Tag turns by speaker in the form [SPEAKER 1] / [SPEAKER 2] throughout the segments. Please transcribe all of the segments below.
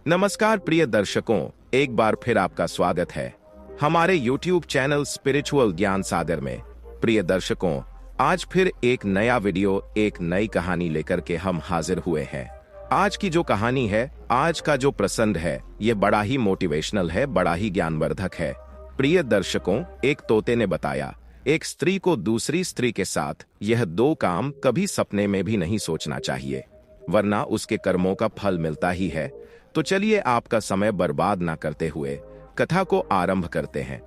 [SPEAKER 1] नमस्कार प्रिय दर्शकों, एक बार फिर आपका स्वागत है हमारे YouTube चैनल स्पिरिचुअल ज्ञान सागर में। प्रिय दर्शकों, आज फिर एक नया वीडियो, एक नई कहानी लेकर के हम हाजिर हुए हैं। आज की जो कहानी है, आज का जो प्रसंग है, ये बड़ा ही मोटिवेशनल है, बड़ा ही ज्ञानवर्धक है। प्रिय दर्शकों, एक तोते ने बताया, एक स्त्री को दूसरी स्त्री के साथ यह दो काम कभी सपने में भी नहीं सोचना चाहिए, वरना उसके कर्मों का फल मिलता ही है। तो चलिए आपका समय बर्बाद ना करते हुए कथा को आरंभ करते हैं।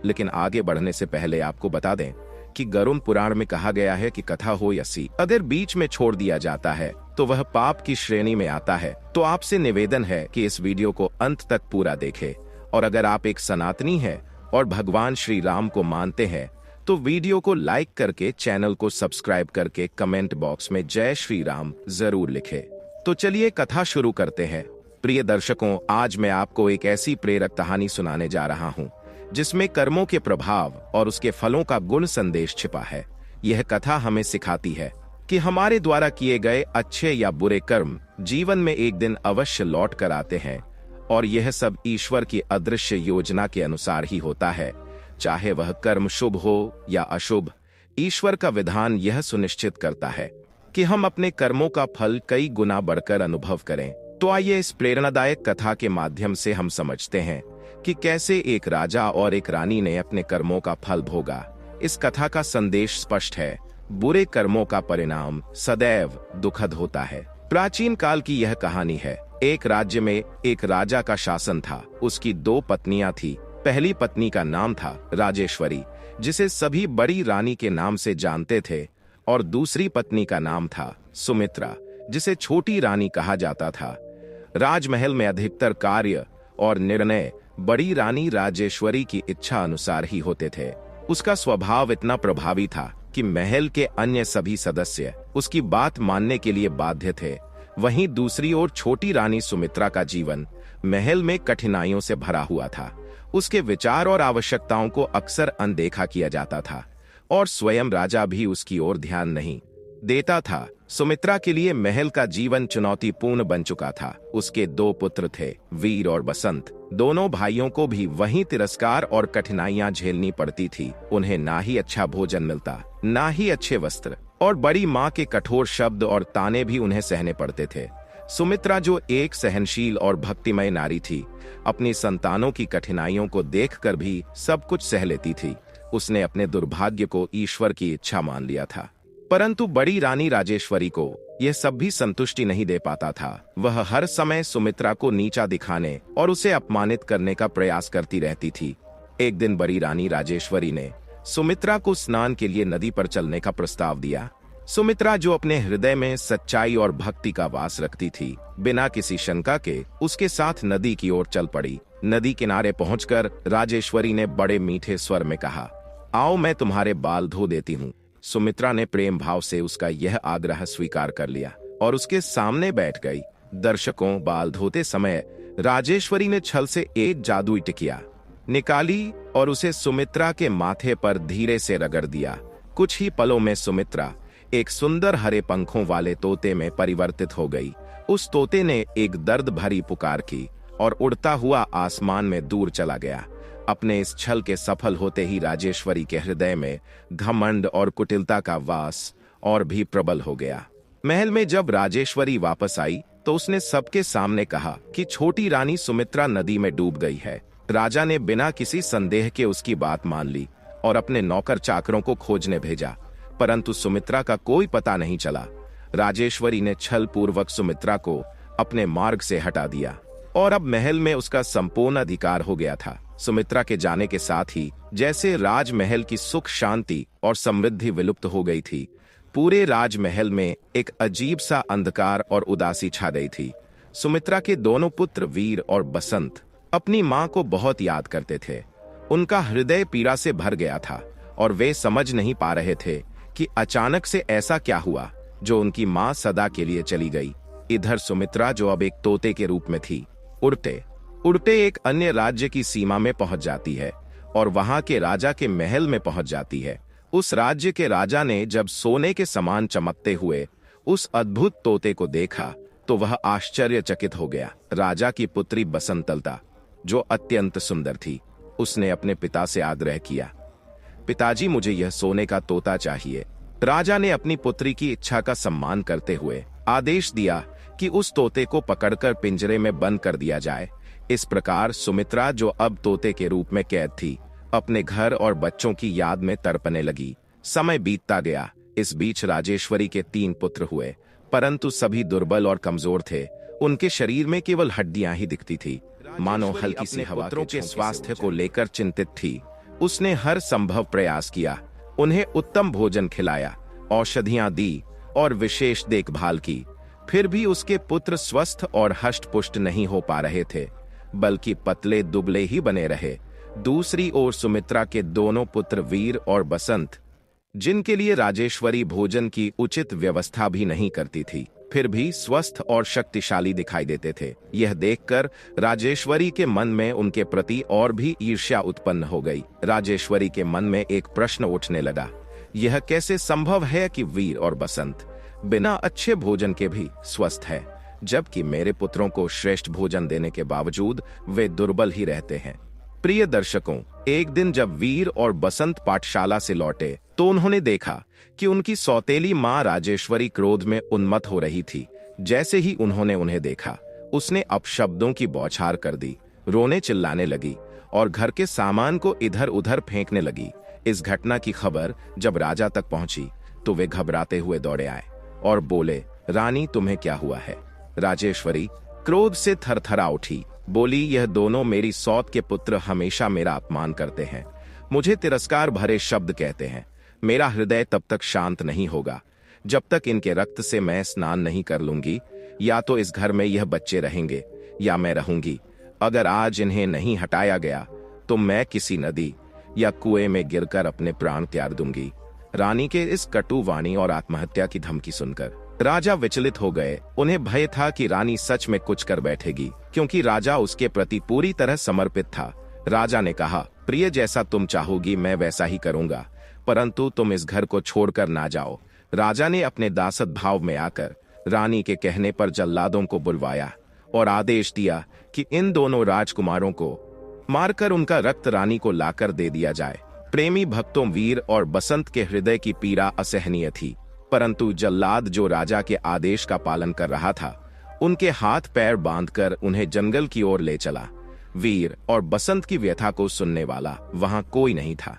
[SPEAKER 1] लेकिन आगे बढ़ने से पहले आपको बता दें कि गरुड़ पुराण में कहा गया है कि कथा हो या सी, अगर बीच में छोड़ दिया जाता है तो वह पाप की श्रेणी में आता है। तो आपसे निवेदन है कि इस वीडियो को अंत तक पूरा देखें। और अगर आप एक सनातनी हैं और भगवान श्री राम को मानते हैं तो वीडियो को लाइक करके, चैनल को सब्सक्राइब करके कमेंट बॉक्स में जय श्री राम जरूर लिखें। तो चलिए कथा शुरू करते हैं। प्रिय दर्शकों, आज मैं आपको एक ऐसी प्रेरक कहानी सुनाने जा रहा हूं जिसमें कर्मों के प्रभाव और उसके फलों का गुण संदेश छिपा है। यह कथा हमें सिखाती है कि हमारे द्वारा किए गए अच्छे या बुरे कर्म जीवन में एक दिन अवश्य लौट कर आते हैं, और यह सब ईश्वर की अदृश्य योजना के अनुसार ही होता है। चाहे वह कर्म शुभ हो या अशुभ, ईश्वर का विधान यह सुनिश्चित करता है कि हम अपने कर्मों का फल कई गुना बढ़कर अनुभव करें। तो आइए इस प्रेरणादायक कथा के माध्यम से हम समझते हैं कि कैसे एक राजा और एक रानी ने अपने कर्मों का फल भोगा। इस कथा का संदेश स्पष्ट है, बुरे कर्मों का परिणाम सदैव दुखद होता है। प्राचीन काल की यह कहानी है। एक राज्य में एक राजा का शासन था। उसकी दो पत्नियां थी। पहली पत्नी का नाम था राजेश्वरी, जिसे सभी बड़ी रानी के नाम से जानते थे, और दूसरी पत्नी का नाम था सुमित्रा, जिसे छोटी रानी कहा जाता था। राजमहल में अधिकतर कार्य और निर्णय बड़ी रानी राजेश्वरी की इच्छा अनुसार ही होते थे। उसका स्वभाव इतना प्रभावी था कि महल के अन्य सभी सदस्य उसकी बात मानने के लिए बाध्य थे। वहीं दूसरी ओर छोटी रानी सुमित्रा का जीवन महल में कठिनाइयों से भरा हुआ था। उसके विचार और आवश्यकताओं को अक्सर अनदेखा किया जाता था, और स्वयं राजा भी उसकी ओर ध्यान नहीं देता था। सुमित्रा के लिए महल का जीवन चुनौतीपूर्ण बन चुका था। उसके दो पुत्र थे, वीर और बसंत। दोनों भाइयों को भी वही तिरस्कार और कठिनाइयां झेलनी पड़ती थी। उन्हें ना ही अच्छा भोजन मिलता, ना ही अच्छे वस्त्र, और बड़ी माँ के कठोर शब्द और ताने भी उन्हें सहने पड़ते थे। सुमित्रा, जो एक सहनशील और भक्तिमय नारी थी, अपनी संतानों की कठिनाइयों को देखकर भी सब कुछ सह लेती थी। उसने अपने दुर्भाग्य को ईश्वर की इच्छा मान लिया था। परंतु बड़ी रानी राजेश्वरी को यह सब भी संतुष्टि नहीं दे पाता था। वह हर समय सुमित्रा को नीचा दिखाने और उसे अपमानित करने का प्रयास करती रहती थी। एक दिन बड़ी रानी राजेश्वरी ने सुमित्रा को स्नान के लिए नदी पर चलने का प्रस्ताव दिया। सुमित्रा, जो अपने हृदय में सच्चाई और भक्ति का वास रखती थी, बिना किसी शंका के उसके साथ नदी की ओर चल पड़ी। नदी किनारे पहुंचकर राजेश्वरी ने बड़े मीठे स्वर में कहा, आओ मैं तुम्हारे बाल धो देती हूँ। सुमित्रा ने प्रेम भाव से उसका यह आग्रह स्वीकार कर लिया और उसके सामने बैठ गई। दर्शकों, बाल धोते समय राजेश्वरी ने छल से एक जादुई टिकिया निकाली और उसे सुमित्रा के माथे पर धीरे से रगड़ दिया। कुछ ही पलों में सुमित्रा एक सुंदर हरे पंखों वाले तोते में परिवर्तित हो गई। उस तोते ने एक दर्द भरी पुकार की और उड़ता हुआ आसमान में दूर चला गया। अपने इस छल के सफल होते ही राजेश्वरी के हृदय में घमंड और कुटिलता का वास और भी प्रबल हो गया। महल में जब राजेश्वरी वापस आई तो उसने सबके सामने कहा कि छोटी रानी सुमित्रा नदी में डूब गई है। राजा ने बिना किसी संदेह के उसकी बात मान ली और अपने नौकर चाकरों को खोजने भेजा, परंतु सुमित्रा का कोई पता नहीं चला। राजेश्वरी ने छल पूर्वक सुमित्रा को अपने मार्ग से हटा दिया और अब महल में उसका संपूर्ण अधिकार हो गया था। सुमित्रा के जाने के साथ ही जैसे राजमहल की सुख शांति और समृद्धि विलुप्त हो गई थी, पूरे राजमहल में एक अजीब सा अंधकार और उदासी छा गई थी। सुमित्रा के दोनों पुत्र वीर और बसंत अपनी माँ को बहुत याद करते थे। उनका हृदय पीड़ा से भर गया था और वे समझ नहीं पा रहे थे कि अचानक से ऐसा क्या हुआ जो उनकी माँ सदा के लिए चली गई। इधर सुमित्रा, जो अब एक तोते के रूप में थी, उड़ते उड़ते एक अन्य राज्य की सीमा में पहुंच जाती है और वहां के राजा के महल में पहुंच जाती है। उस राज्य के राजा ने जब सोने के समान चमकते हुए उस अद्भुत तोते को देखा तो वह आश्चर्यचकित हो गया। राजा की पुत्री बसंतलता, जो अत्यंत सुंदर थी, उसने अपने पिता से आग्रह किया, पिताजी मुझे यह सोने का तोता चाहिए। राजा ने अपनी पुत्री की इच्छा का सम्मान करते हुए आदेश दिया कि उस तोते को पकड़कर पिंजरे में बंद कर दिया जाए। इस प्रकार सुमित्रा, जो अब तोते के रूप में कैद थी, अपने घर और बच्चों की याद में तड़पने लगी। समय बीतता गया। इस बीच राजेश्वरी के 3 पुत्र हुए, परंतु सभी दुर्बल और कमजोर थे। उनके शरीर में केवल हड्डियां ही दिखती थी, मानो हल्की सी हवा के स्वास्थ्य को लेकर चिंतित थी। उसने हर संभव प्रयास किया, उन्हें उत्तम भोजन खिलाया, औषधियां दी और विशेष देखभाल की। फिर भी उसके पुत्र स्वस्थ और हष्ट-पुष्ट नहीं हो पा रहे थे, बल्कि पतले दुबले ही बने रहे। दूसरी ओर सुमित्रा के दोनों पुत्र वीर और बसंत, जिनके लिए राजेश्वरी भोजन की उचित व्यवस्था भी नहीं करती थी, फिर भी स्वस्थ और शक्तिशाली दिखाई देते थे। यह देखकर राजेश्वरी के मन में उनके प्रति और भी ईर्ष्या उत्पन्न हो गई। राजेश्वरी के मन में एक प्रश्न उठने लगा, यह कैसे संभव है कि वीर और बसंत बिना अच्छे भोजन के भी स्वस्थ है, जबकि मेरे पुत्रों को श्रेष्ठ भोजन देने के बावजूद वे दुर्बल ही रहते हैं। प्रिय दर्शकों, एक दिन जब वीर और बसंत पाठशाला से लौटे तो उन्होंने देखा कि उनकी सौतेली मां राजेश्वरी क्रोध में उन्मत्त हो रही थी। जैसे ही उन्होंने उन्हें देखा, उसने अपशब्दों की बौछार कर दी, रोने चिल्लाने लगी और घर के सामान को इधर उधर फेंकने लगी। इस घटना की खबर जब राजा तक पहुंची तो वे घबराते हुए दौड़े आए और बोले, रानी तुम्हें क्या हुआ है? राजेश्वरी क्रोध से थरथरा उठी, बोली, यह दोनों मेरी सौत के पुत्र हमेशा मेरा अपमान करते हैं, मुझे तिरस्कार भरे शब्द कहते हैं। मेरा हृदय तब तक शांत नहीं होगा जब तक इनके रक्त से मैं स्नान नहीं कर लूंगी। या तो इस घर में यह बच्चे रहेंगे या मैं रहूंगी। अगर आज इन्हें नहीं हटाया गया तो मैं किसी नदी या कुएं में गिरकर अपने प्राण त्याग दूंगी। रानी के इस कटु वाणी और आत्महत्या की धमकी सुनकर राजा विचलित हो गए। उन्हें भय था कि रानी सच में कुछ कर बैठेगी, क्योंकि राजा उसके प्रति पूरी तरह समर्पित था। राजा ने कहा, प्रिय, जैसा तुम चाहोगी मैं वैसा ही करूंगा, परंतु तुम इस घर को छोड़कर ना जाओ। राजा ने अपने दासत भाव में आकर रानी के कहने पर जल्लादों को बुलवाया और आदेश दिया कि इन दोनों राजकुमारों को मारकर उनका रक्त रानी को लाकर दे दिया जाए। प्रेमी भक्तों, वीर और बसंत के हृदय की पीड़ा असहनीय थी, परंतु जल्लाद जो राजा के आदेश का पालन कर रहा था, उनके हाथ पैर बांधकर उन्हें जंगल की ओर ले चला। वीर और बसंत की व्यथा को सुनने वाला वहां कोई नहीं था।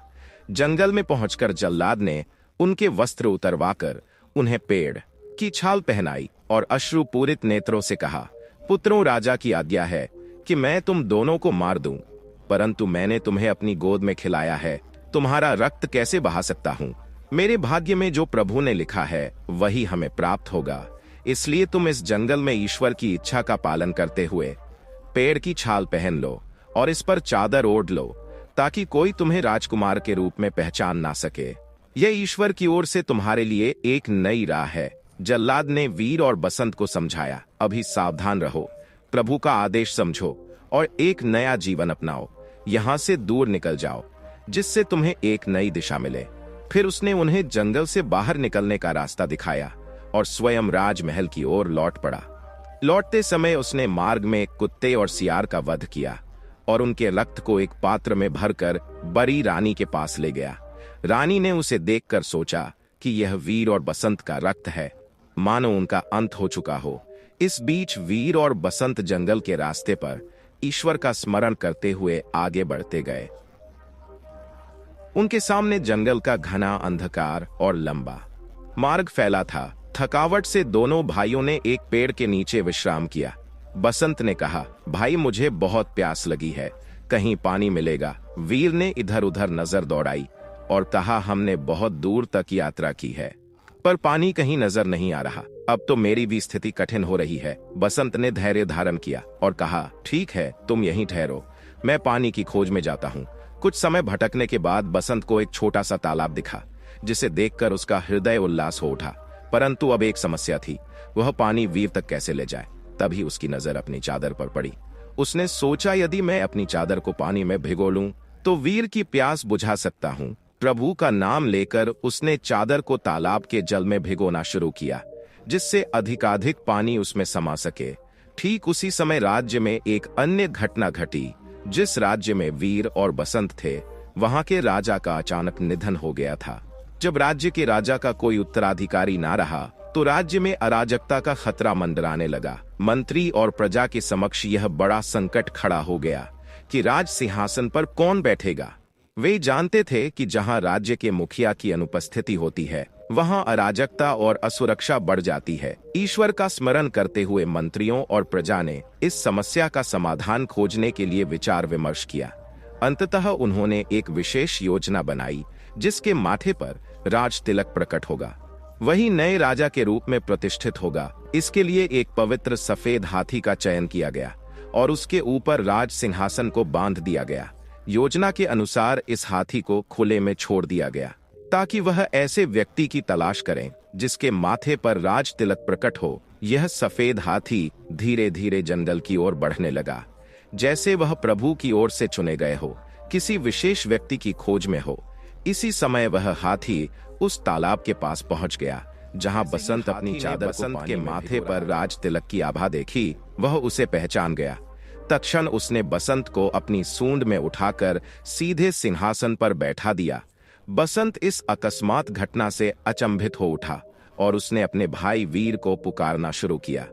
[SPEAKER 1] जंगल में पहुंचकर जल्लाद ने उनके वस्त्र उतरवाकर उन्हें पेड़ की छाल पहनाई और अश्रुपूरित नेत्रों से कहा, पुत्रों, राजा की आज्ञा है कि मैं तुम दोनों को मार दूं, परंतु मैंने तुम्हें अपनी गोद में खिलाया है, तुम्हारा रक्त कैसे बहा सकता हूं? मेरे भाग्य में जो प्रभु ने लिखा है वही हमें प्राप्त होगा। इसलिए तुम इस जंगल में ईश्वर की इच्छा का पालन करते हुए पेड़ की छाल पहन लो और इस पर चादर ओढ़ लो, ताकि कोई तुम्हें राजकुमार के रूप में पहचान ना सके। यह ईश्वर की ओर से तुम्हारे लिए एक नई राह है। जल्लाद ने वीर और बसंत को समझाया, अभी सावधान रहो, प्रभु का आदेश समझो और एक नया जीवन अपनाओ। यहां से दूर निकल जाओ, जिससे तुम्हें एक नई दिशा मिले। फिर उसने उन्हें जंगल से बाहर निकलने का रास्ता दिखाया और स्वयं राजमहल की ओर लौट पड़ा। लौटते समय उसने मार्ग में एक कुत्ते और सियार का वध किया और उनके रक्त को एक पात्र में भरकर बड़ी रानी के पास ले गया। रानी ने उसे देखकर सोचा कि यह वीर और बसंत का रक्त है, मानो उनका अंत हो चुका हो। इस बीच वीर और बसंत जंगल के रास्ते पर ईश्वर का स्मरण करते हुए आगे बढ़ते गए। उनके सामने जंगल का घना अंधकार और लंबा मार्ग फैला था। थकावट से दोनों भाइयों ने एक पेड़ के नीचे विश्राम किया। बसंत ने कहा, भाई, मुझे बहुत प्यास लगी है, कहीं पानी मिलेगा? वीर ने इधर उधर नजर दौड़ाई और कहा, हमने बहुत दूर तक यात्रा की है, पर पानी कहीं नजर नहीं आ रहा। अब तो मेरी भी स्थिति कठिन हो रही है। बसंत ने धैर्य धारण किया और कहा, ठीक है, तुम यहीं ठहरो, मैं पानी की खोज में जाता हूँ। कुछ समय भटकने के बाद बसंत को एक छोटा सा तालाब दिखा, जिसे देखकर उसका हृदय उल्लास हो उठा। परंतु अब एक समस्या थी, वह पानी वीर तक कैसे ले जाए? तभी उसकी नजर अपनी चादर पर पड़ी। उसने सोचा, यदि मैं अपनी चादर को पानी में भिगो लूं तो वीर की प्यास बुझा सकता हूं। प्रभु का नाम लेकर उसने चादर को तालाब के जल में भिगोना शुरू किया। जिससे अधिकाधिक पानी उसमें समा सके। ठीक उसी समय राज्य में एक अन्य घटना घटी। जिस राज्य में वीर और बसंत थे, वहां के राजा का अचानक निधन हो गया था। जब राज्य के राजा का कोई उत्तराधिकारी ना रहा, तो राज्य में अराजकता का खतरा मंडराने लगा। मंत्री और प्रजा के समक्ष यह बड़ा संकट खड़ा हो गया कि राज सिंहासन पर कौन बैठेगा। वे जानते थे कि जहां राज्य के मुखिया की अनुपस्थिति होती है, वहां अराजकता और असुरक्षा बढ़ जाती है। ईश्वर का स्मरण करते हुए मंत्रियों और प्रजा ने इस समस्या का समाधान खोजने के लिए विचार विमर्श किया। अंततः उन्होंने एक विशेष योजना बनाई, जिसके माथे पर राज तिलक प्रकट होगा, वही नए राजा के रूप में प्रतिष्ठित होगा। इसके लिए एक पवित्र सफेद हाथी का चयन किया गया और उसके ऊपर राज सिंहासन को बांध दिया गया। योजना के अनुसार इस हाथी को खुले में छोड़ दिया गया, ताकि वह ऐसे व्यक्ति की तलाश करें जिसके माथे पर राज तिलक प्रकट हो। यह सफेद हाथी धीरे धीरे जंगल की ओर बढ़ने लगा, जैसे वह प्रभु की ओर से चुने गए हो, किसी विशेष व्यक्ति की खोज में हो। इसी समय वह हाथी उस तालाब के पास पहुंच गया, जहां बसंत अपनी चादर बसंत के माथे पर राज तिलक की आभा देखी। वह उसे पहचान गया। तत्क्षण उसने बसंत को अपनी सूंड में उठाकर सीधे सिंहासन पर बैठा दिया। बसंत इस अकस्मात घटना से अचंभित हो उठा और उसने अपने भाई वीर को पुकारना शुरू किया।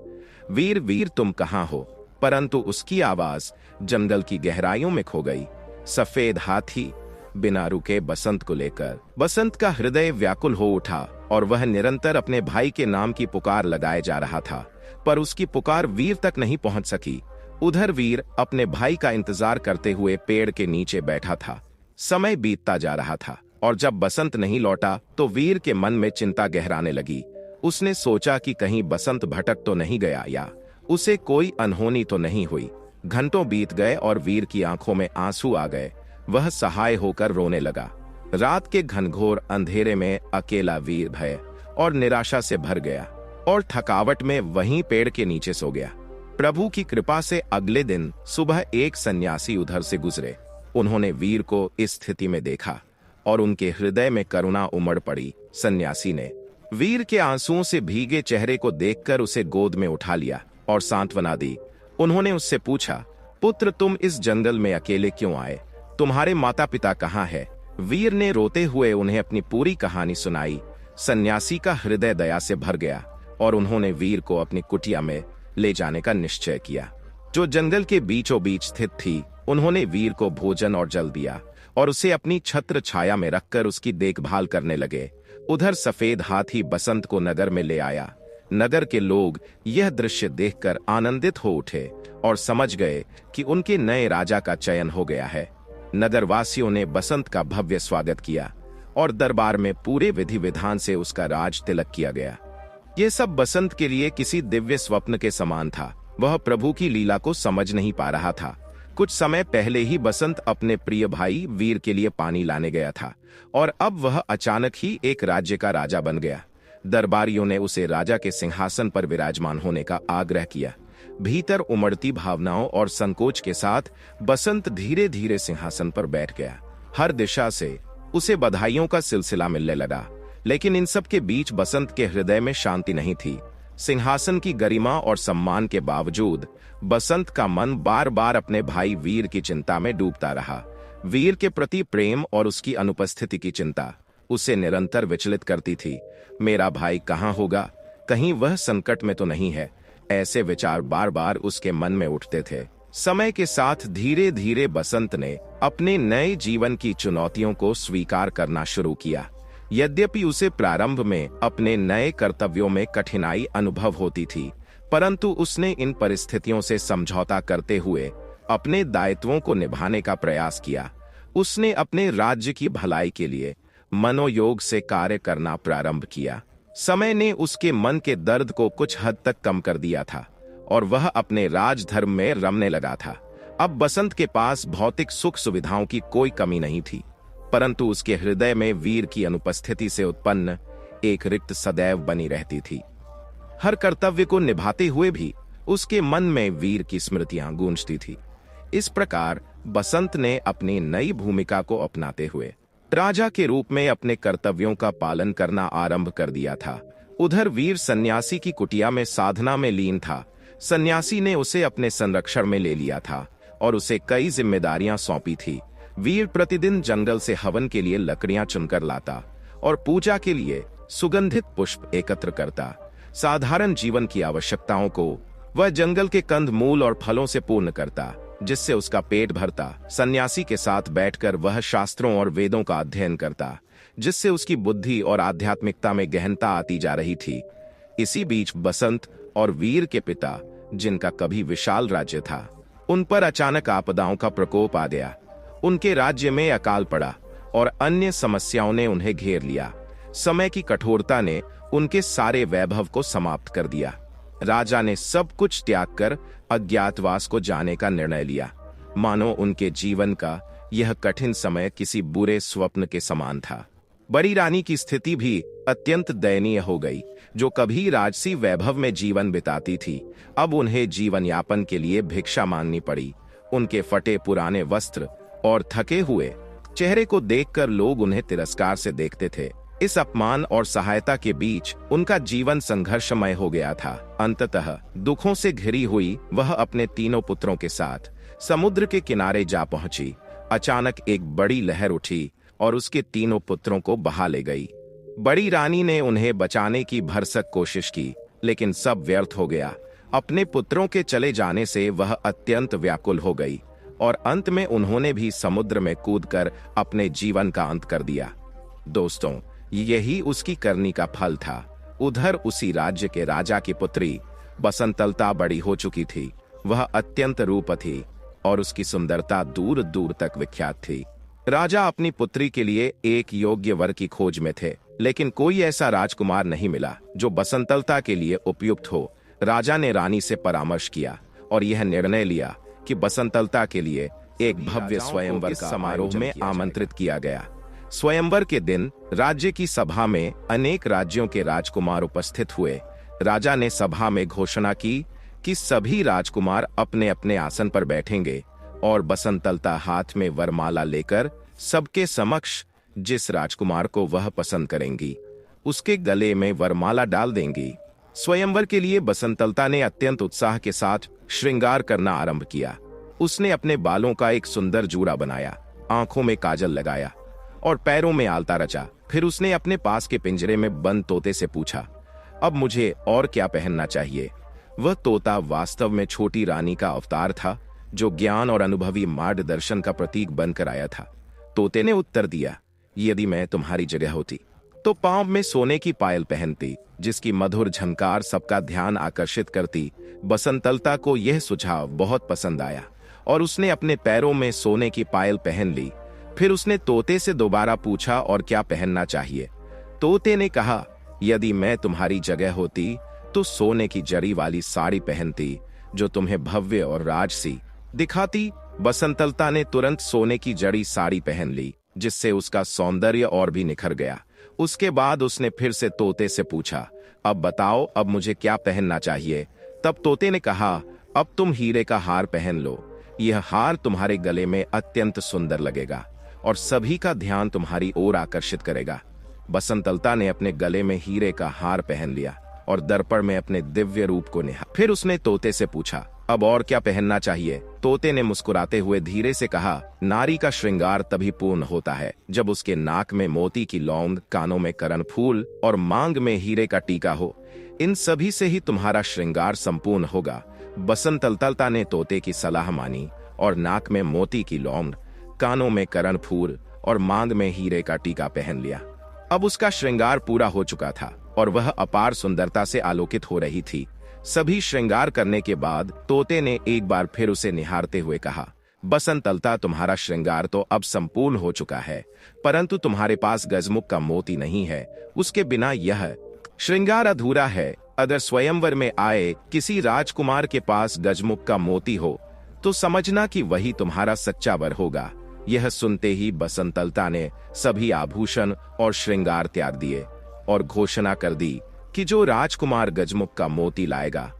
[SPEAKER 1] वीर, वीर, तुम कहां हो? परंतु उसकी आवाज जंगल की गहराइयों में खो गई। सफेद हाथी बिना रुके बसंत को लेकर। बसंत का हृदय व्याकुल हो उठा और वह निरंतर अपने भाई के नाम की पुकार लगाए जा रहा था, पर उसकी पुकार वीर तक नहीं पहुंच सकी। उधर वीर अपने भाई का इंतजार करते हुए पेड़ के नीचे बैठा था। समय बीतता जा रहा था और जब बसंत नहीं लौटा, तो वीर के मन में चिंता गहराने लगी। उसने सोचा कि कहीं बसंत भटक तो नहीं गया या उसे कोई अनहोनी तो नहीं हुई। घंटों बीत गए और वीर की आंखों में आंसू आ गए। वह सहाय होकर रोने लगा। रात के घनघोर अंधेरे में अकेला वीर भय और निराशा से भर गया और थकावट में वहीं पेड़ के नीचे सो गया। प्रभु की कृपा से अगले दिन सुबह एक सन्यासी उधर से गुजरे। उन्होंने वीर को इस स्थिति में देखा और उनके हृदय में करुणा उमड़ पड़ी। सन्यासी ने वीर के आंसुओं से भीगे चेहरे को देखकर उसे गोद में उठा लिया और सांत्वना दी। उन्होंने उससे पूछा, पुत्र, तुम इस जंगल में अकेले क्यों आए? तुम्हारे माता पिता कहाँ है? वीर ने रोते हुए उन्हें अपनी पूरी कहानी सुनाई। सन्यासी का हृदय दया से भर गया और उन्होंने वीर को अपनी कुटिया में ले जाने का निश्चय किया, जो जंगल के बीचों बीच स्थित थी। उन्होंने वीर को भोजन और जल दिया और उसे अपनी छत्र छाया में रखकर उसकी देखभाल करने लगे। उधर सफेद हाथी बसंत को नगर में ले आया। नगर के लोग यह दृश्य देखकर आनंदित हो उठे और समझ गए कि उनके नए राजा का चयन हो गया है। नगरवासियों ने बसंत का भव्य स्वागत किया और दरबार में पूरे विधि विधान से उसका राज तिलक किया गया। ये सब बसंत के लिए किसी दिव्य स्वप्न के समान था। वह प्रभु की लीला को समझ नहीं पा रहा था। कुछ समय पहले ही बसंत अपने प्रिय भाई वीर के लिए पानी लाने गया था और अब वह अचानक ही एक राज्य का राजा बन गया। दरबारियों ने उसे राजा के सिंहासन पर विराजमान होने का आग्रह किया। भीतर उमड़ती भावनाओं और संकोच के साथ बसंत धीरे धीरे सिंहासन पर बैठ गया। हर दिशा से उसे बधाइयों का सिलसिला मिलने लगा, लेकिन इन सब के बीच बसंत के हृदय में शांति नहीं थी। सिंहासन की गरिमा और सम्मान के बावजूद बसंत का मन बार बार अपने भाई वीर की चिंता में डूबता रहा। वीर के प्रति प्रेम और उसकी अनुपस्थिति की चिंता उसे निरंतर विचलित करती थी। मेरा भाई कहाँ होगा? कहीं वह संकट में तो नहीं है? ऐसे विचार बार बार उसके मन में उठते थे। समय के साथ धीरे धीरे बसंत ने अपने नए जीवन की चुनौतियों को स्वीकार करना शुरू किया। यद्यपि उसे प्रारंभ में अपने नए कर्तव्यों में कठिनाई अनुभव होती थी, परंतु उसने इन परिस्थितियों से समझौता करते हुए अपने दायित्वों को निभाने का प्रयास किया। उसने अपने राज्य की भलाई के लिए मनोयोग से कार्य करना प्रारंभ किया। समय ने उसके मन के दर्द को कुछ हद तक कम कर दिया था और वह अपने राजधर्म में रमने लगा था। अब बसंत के पास भौतिक सुख सुविधाओं की कोई कमी नहीं थी, परंतु उसके हृदय में वीर की अनुपस्थिति से उत्पन्न एक रिक्त सदैव बनी रहती थी। हर कर्तव्य को निभाते हुए भी उसके मन में वीर की स्मृतियां गूंजती थी। इस प्रकार बसंत ने अपनी नई भूमिका को अपनाते हुए राजा के रूप में अपने कर्तव्यों का पालन करना आरंभ कर दिया था। उधर वीर सन्यासी की कुटिया में साधना में लीन था। सन्यासी ने उसे अपने संरक्षण में ले लिया था और उसे कई जिम्मेदारियां सौंपी थी। वीर प्रतिदिन जंगल से हवन के लिए लकड़ियां चुनकर लाता और पूजा के लिए सुगंधित पुष्प एकत्र करता। साधारण जीवन की आवश्यकताओं को वह जंगल के कंद मूल और फलों से पूर्ण करता, जिससे उसका पेट भरता। सन्यासी के साथ बैठकर वह शास्त्रों और वेदों का अध्ययन करता, जिससे उसकी बुद्धि और आध्यात्मिकता में गहनता आती जा रही थी। इसी बीच बसंत और वीर के पिता, जिनका कभी विशाल राज्य था, उन पर अचानक आपदाओं का प्रकोप आ गया। उनके राज्य में अकाल पड़ा और अन्य समस्याओं ने उन्हें घेर लिया। समय की कठोरता ने उनके सारे वैभव को समाप्त कर दिया। राजा ने सब कुछ त्याग कर अज्ञातवास को जाने का निर्णय लिया, मानो उनके जीवन का यह कठिन समय किसी बुरे स्वप्न के समान था। बड़ी रानी की स्थिति भी अत्यंत दयनीय हो गई। जो कभी राजसी वैभव में जीवन बिताती थी, अब उन्हें जीवन यापन के लिए भिक्षा मांगनी पड़ी। उनके फटे पुराने वस्त्र और थके हुए चेहरे को देखकर लोग उन्हें तिरस्कार से देखते थे। इस अपमान और सहायता के बीच उनका जीवन संघर्षमय हो गया था। अंततः दुखों से घिरी हुई वह अपने तीनों पुत्रों के साथ समुद्र के किनारे जा पहुंची। अचानक एक बड़ी लहर उठी और उसके तीनों पुत्रों को बहा ले गई। बड़ी रानी ने उन्हें बचाने की भरसक कोशिश की, लेकिन सब व्यर्थ हो गया। अपने पुत्रों के चले जाने से वह अत्यंत व्याकुल हो गई और अंत में उन्होंने भी समुद्र में कूदकर अपने जीवन का अंत कर दिया। दोस्तों, यही उसकी करनी का फल था। उधर उसी राज्य के राजा की पुत्री बसंतलता बड़ी हो चुकी थी। वह अत्यंत रूप थी और उसकी सुंदरता दूर दूर तक विख्यात थी। राजा अपनी पुत्री के लिए एक योग्य वर की खोज में थे, लेकिन कोई ऐसा राजकुमार नहीं मिला जो बसंतलता के लिए उपयुक्त हो। राजा ने रानी से परामर्श किया और यह निर्णय लिया कि बसंतलता के लिए एक भव्य स्वयंवर समारोह में आमंत्रित किया गया। स्वयंवर के दिन राज्य की सभा में अनेक राज्यों के राजकुमार उपस्थित हुए। राजा ने सभा में घोषणा की कि सभी राजकुमार अपने अपने आसन पर बैठेंगे और बसंतलता हाथ में वरमाला लेकर सबके समक्ष जिस राजकुमार को वह पसंद करेंगी, उसके गले में वरमाला डाल देंगी। स्वयंवर के लिए बसंतलता ने अत्यंत उत्साह के साथ श्रृंगार करना आरंभ किया। उसने अपने बालों का एक सुंदर जूड़ा बनाया, आंखों में काजल लगाया और पैरों में आलता रचा। फिर उसने अपने पास के पिंजरे में बंद तोते से पूछा, अब मुझे और क्या पहनना चाहिए? वह तोता वास्तव में छोटी रानी का अवतार था, जो ज्ञान और अनुभवी मार्गदर्शन का प्रतीक बनकर आया था। तोते ने उत्तर दिया, यदि मैं तुम्हारी जगह होती तो पांव में सोने की पायल पहनती, जिसकी मधुर झनकार सबका ध्यान आकर्षित करती। बसंतलता को यह सुझाव बहुत पसंद आया और उसने अपने पैरों में सोने की पायल पहन ली। फिर उसने तोते से दोबारा पूछा, और क्या पहनना चाहिए? तोते ने कहा, यदि मैं तुम्हारी जगह होती तो सोने की जरी वाली साड़ी पहनती, जो तुम्हें भव्य और राजसी दिखाती। बसंतलता ने तुरंत सोने की जड़ी साड़ी पहन ली, जिससे उसका सौंदर्य और भी निखर गया। उसके बाद उसने फिर से तोते से पूछा, अब बताओ, अब मुझे क्या पहनना चाहिए? तब तोते ने कहा, अब तुम हीरे का हार पहन लो। यह हार तुम्हारे गले में अत्यंत सुंदर लगेगा और सभी का ध्यान तुम्हारी ओर आकर्षित करेगा। बसंतलता ने अपने गले में हीरे का हार पहन लिया और दर्पण में अपने दिव्य रूप को निहारा। फिर उसने तोते से पूछा, अब और क्या पहनना चाहिए? तोते ने मुस्कुराते हुए धीरे से कहा, नारी का श्रृंगार तभी पूर्ण होता है जब उसके नाक में मोती की लौंग, कानों में करण फूल और मांग में हीरे का टीका हो। इन सभी से ही तुम्हारा श्रृंगार संपूर्ण होगा। बसंतलता ने तोते की सलाह मानी और नाक में मोती की लौंग, कानों में करण फूल और मांग में हीरे का टीका पहन लिया। अब उसका श्रृंगार पूरा हो चुका था और वह अपार सुंदरता से आलोकित हो रही थी। सभी श्रृंगार करने के बाद तोते ने एक बार फिर उसे निहारते हुए कहा, बसंतलता, तुम्हारा श्रृंगार तो अब संपूर्ण हो चुका है, परंतु तुम्हारे पास गजमुख का मोती नहीं है। उसके बिना यह श्रृंगार अधूरा है। अगर स्वयंवर में आए किसी राजकुमार के पास गजमुख का मोती हो तो समझना कि वही तुम्हारा सच्चा वर होगा। यह सुनते ही बसंतलता ने सभी आभूषण और श्रृंगार त्याग दिए और घोषणा कर दी कि जो राजकुमार गजमुख का मोती लाएगा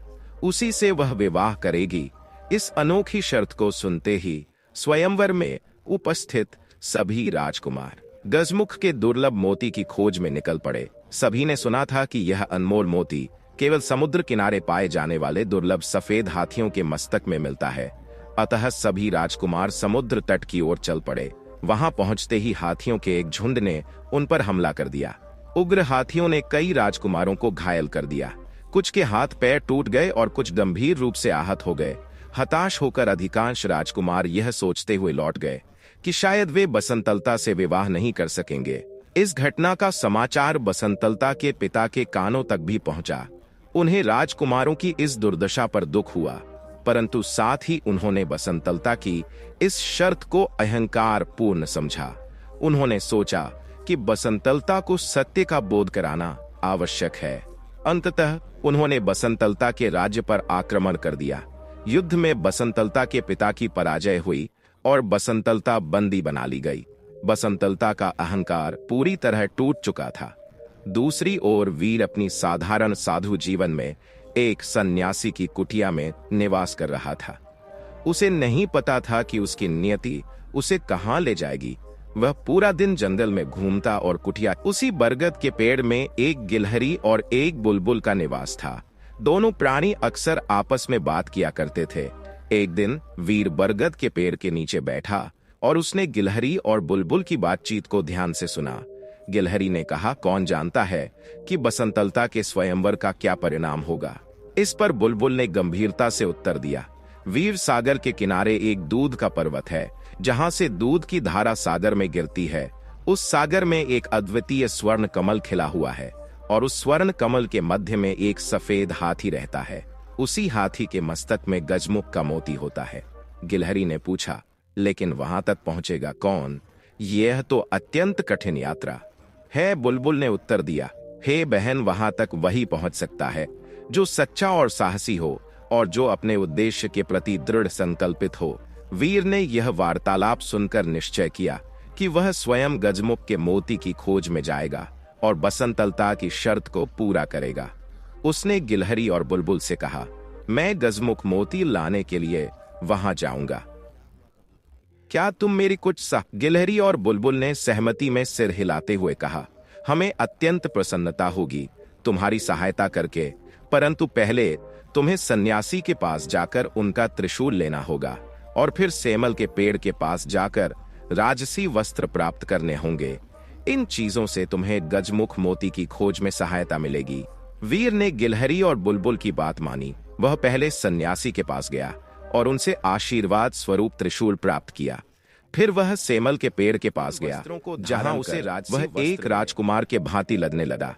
[SPEAKER 1] उसी से वह विवाह करेगी। इस अनोखी शर्त को सुनते ही स्वयंवर में उपस्थित सभी राजकुमार गजमुख के दुर्लभ मोती की खोज में निकल पड़े। सभी ने सुना था कि यह अनमोल मोती केवल समुद्र किनारे पाए जाने वाले दुर्लभ सफेद हाथियों के मस्तक में मिलता है। अतः सभी राजकुमार समुद्र तट की ओर चल पड़े। वहां पहुंचते ही हाथियों के एक झुंड ने उन पर हमला कर दिया। उग्र हाथियों ने कई राजकुमारों को घायल कर दिया। कुछ के हाथ पैर टूट गए और कुछ गंभीर रूप से आहत हो गए। हताश होकर अधिकांश राजकुमार यह सोचते हुए लौट गए कि शायद वे बसंतलता से विवाह नहीं कर सकेंगे। इस घटना का समाचार बसंतलता के पिता के कानों तक भी पहुंचा। उन्हें राजकुमारों की इस दुर्दशा पर दुख हुआ, परंतु साथ ही उन्होंने बसंतलता की इस शर्त को अहंकार पूर्ण समझा। उन्होंने सोचा कि बसंतलता को सत्य का बोध कराना आवश्यक है। अंततः उन्होंने बसंतलता के राज्य पर आक्रमण कर दिया। युद्ध में बसंतलता के पिता की पराजय हुई और बसंतलता बंदी बना ली गई। बसंतलता का अहंकार पूरी तरह टूट चुका था। दूसरी ओर वीर अपनी साधारण साधु जीवन में एक सन्यासी की कुटिया में निवास कर रहा था। उसे नहीं पता था कि उसकी नियति उसे कहां ले जाएगी। वह पूरा दिन जंगल में घूमता और कुटिया उसी बरगद के पेड़ में एक गिलहरी और एक बुलबुल का निवास था। दोनों प्राणी अक्सर आपस में बात किया करते थे। एक दिन वीर बरगद के पेड़ के नीचे बैठा और उसने गिलहरी और बुलबुल की बातचीत को ध्यान से सुना। गिलहरी ने कहा, कौन जानता है कि बसंतलता के स्वयंवर का क्या परिणाम होगा। इस पर बुलबुल ने गंभीरता से उत्तर दिया, वीर सागर के किनारे एक दूध का पर्वत है, जहां से दूध की धारा सागर में गिरती है। उस सागर में एक अद्वितीय स्वर्ण कमल खिला हुआ है और उस स्वर्ण कमल के मध्य में एक सफेद हाथी रहता है। उसी हाथी के मस्तक में गजमुख का मोती होता है। गिलहरी ने पूछा, लेकिन वहां तक पहुंचेगा कौन? यह तो अत्यंत कठिन यात्रा है। बुलबुल ने उत्तर दिया, हे बहन, वहां तक वही पहुंच सकता है जो सच्चा और साहसी हो और जो अपने उद्देश्य के प्रति दृढ़ संकल्पित हो। वीर ने यह वार्तालाप सुनकर निश्चय किया कि वह स्वयं गजमुख के मोती की खोज में जाएगा और बसंतलता की शर्त को पूरा करेगा। उसने गिलहरी और बुलबुल से कहा, मैं गजमुख मोती लाने के लिए वहां जाऊंगा। क्या तुम मेरी कुछ गिलहरी और बुलबुल ने सहमति में सिर हिलाते हुए कहा, हमें अत्यंत प्रसन्नता होगी तुम्हारी सहायता करके, परंतु पहले तुम्हें सन्यासी के पास जाकर उनका त्रिशूल लेना होगा और फिर सेमल के पेड़ के पास जाकर राजसी वस्त्र प्राप्त करने होंगे। इन चीजों से तुम्हें गजमुख मोती की खोज में सहायता मिलेगी। वीर ने गिलहरी और बुलबुल की बात मानी। वह पहले सन्यासी के पास गया और उनसे आशीर्वाद स्वरूप त्रिशूल प्राप्त किया। फिर वह सेमल के पेड़ के पास गया, जहां उसे वह एक राजकुमार के भांति लगने लगा।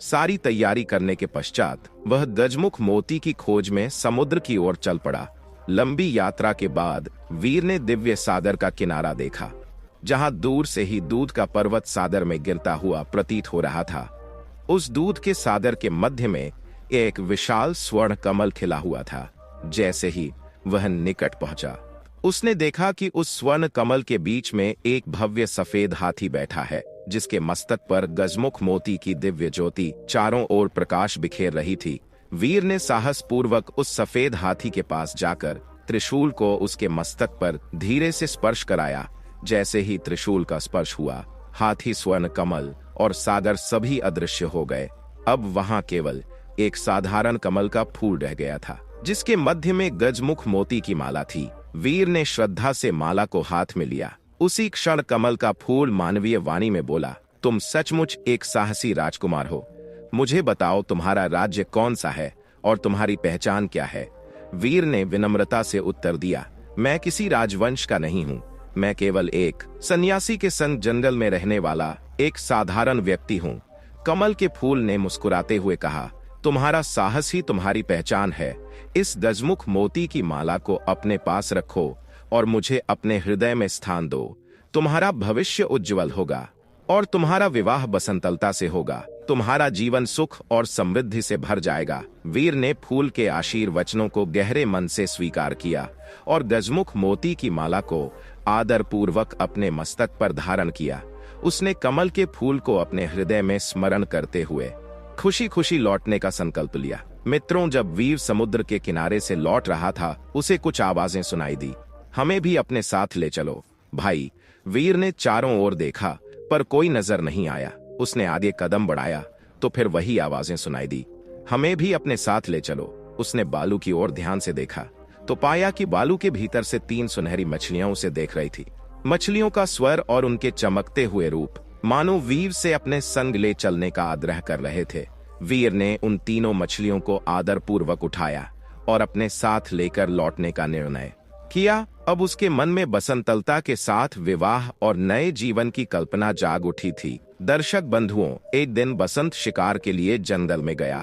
[SPEAKER 1] सारी तैयारी करने के पश्चात वह गजमुख मोती की खोज में समुद्र की ओर चल पड़ा। लंबी यात्रा के बाद वीर ने दिव्य सागर का किनारा देखा, जहां दूर से ही दूध का पर्वत सागर में गिरता हुआ प्रतीत हो रहा था। उस दूध के सागर के मध्य में एक विशाल स्वर्ण कमल खिला हुआ था। जैसे ही वह निकट पहुंचा, उसने देखा कि उस स्वर्ण कमल के बीच में एक भव्य सफेद हाथी बैठा है, जिसके मस्तक पर गजमुख मोती की दिव्य ज्योति चारों ओर प्रकाश बिखेर रही थी। वीर ने साहस पूर्वक उस सफेद हाथी के पास जाकर त्रिशूल को उसके मस्तक पर धीरे से स्पर्श कराया। जैसे ही त्रिशूल का स्पर्श हुआ, हाथी, स्वर्ण कमल और सागर सभी अदृश्य हो गए। अब वहां केवल एक साधारण कमल का फूल रह गया था, जिसके मध्य में गजमुख मोती की माला थी। वीर ने श्रद्धा से माला को हाथ में लिया। उसी क्षण कमल का फूल मानवीय वाणी में बोला, तुम सचमुच एक साहसी राजकुमार हो। मुझे बताओ, तुम्हारा राज्य कौन सा है और तुम्हारी पहचान क्या है? वीर ने विनम्रता से उत्तर दिया, मैं किसी राजवंश का नहीं हूँ। मैं केवल एक सन्यासी के संग जंगल में रहने वाला एक साधारण व्यक्ति हूँ। कमल के फूल ने मुस्कुराते हुए कहा, तुम्हारा साहस ही तुम्हारी पहचान है। इस गजमुख मोती की माला को अपने पास रखो और मुझे अपने हृदय में स्थान दो। तुम्हारा भविष्य उज्जवल होगा और तुम्हारा विवाह बसंतलता से होगा। तुम्हारा जीवन सुख और समृद्धि से भर जाएगा। वीर ने फूल के आशीर्वचनों को गहरे मन से स्वीकार किया और गजमुख मोती की माला को आदर पूर्वक अपने मस्तक पर धारण किया। उसने कमल के फूल को अपने हृदय में स्मरण करते हुए खुशी खुशी लौटने का संकल्प लिया। मित्रों, जब वीर समुद्र के किनारे से लौट रहा था, उसे कुछ आवाजें सुनाई दी। हमें भी अपने साथ ले चलो भाई। वीर ने चारों ओर देखा, पर कोई नजर नहीं आया। उसने आगे कदम बढ़ाया तो फिर वही आवाजें सुनाई दी, हमें भी अपने साथ ले चलो। उसने बालू की ओर ध्यान से देखा तो पाया कि बालू के भीतर से 3 सुनहरी मछलियां उसे देख रही थी। मछलियों का स्वर और उनके चमकते हुए रूप मानो वीर से अपने संग ले चलने का आग्रह कर रहे थे। वीर ने उन तीनों मछलियों को आदर पूर्वक उठाया और अपने साथ लेकर लौटने का निर्णय किया। अब उसके मन में बसंतलता के साथ विवाह और नए जीवन की कल्पना जाग उठी थी। दर्शक बंधुओं, एक दिन बसंत शिकार के लिए जंगल में गया।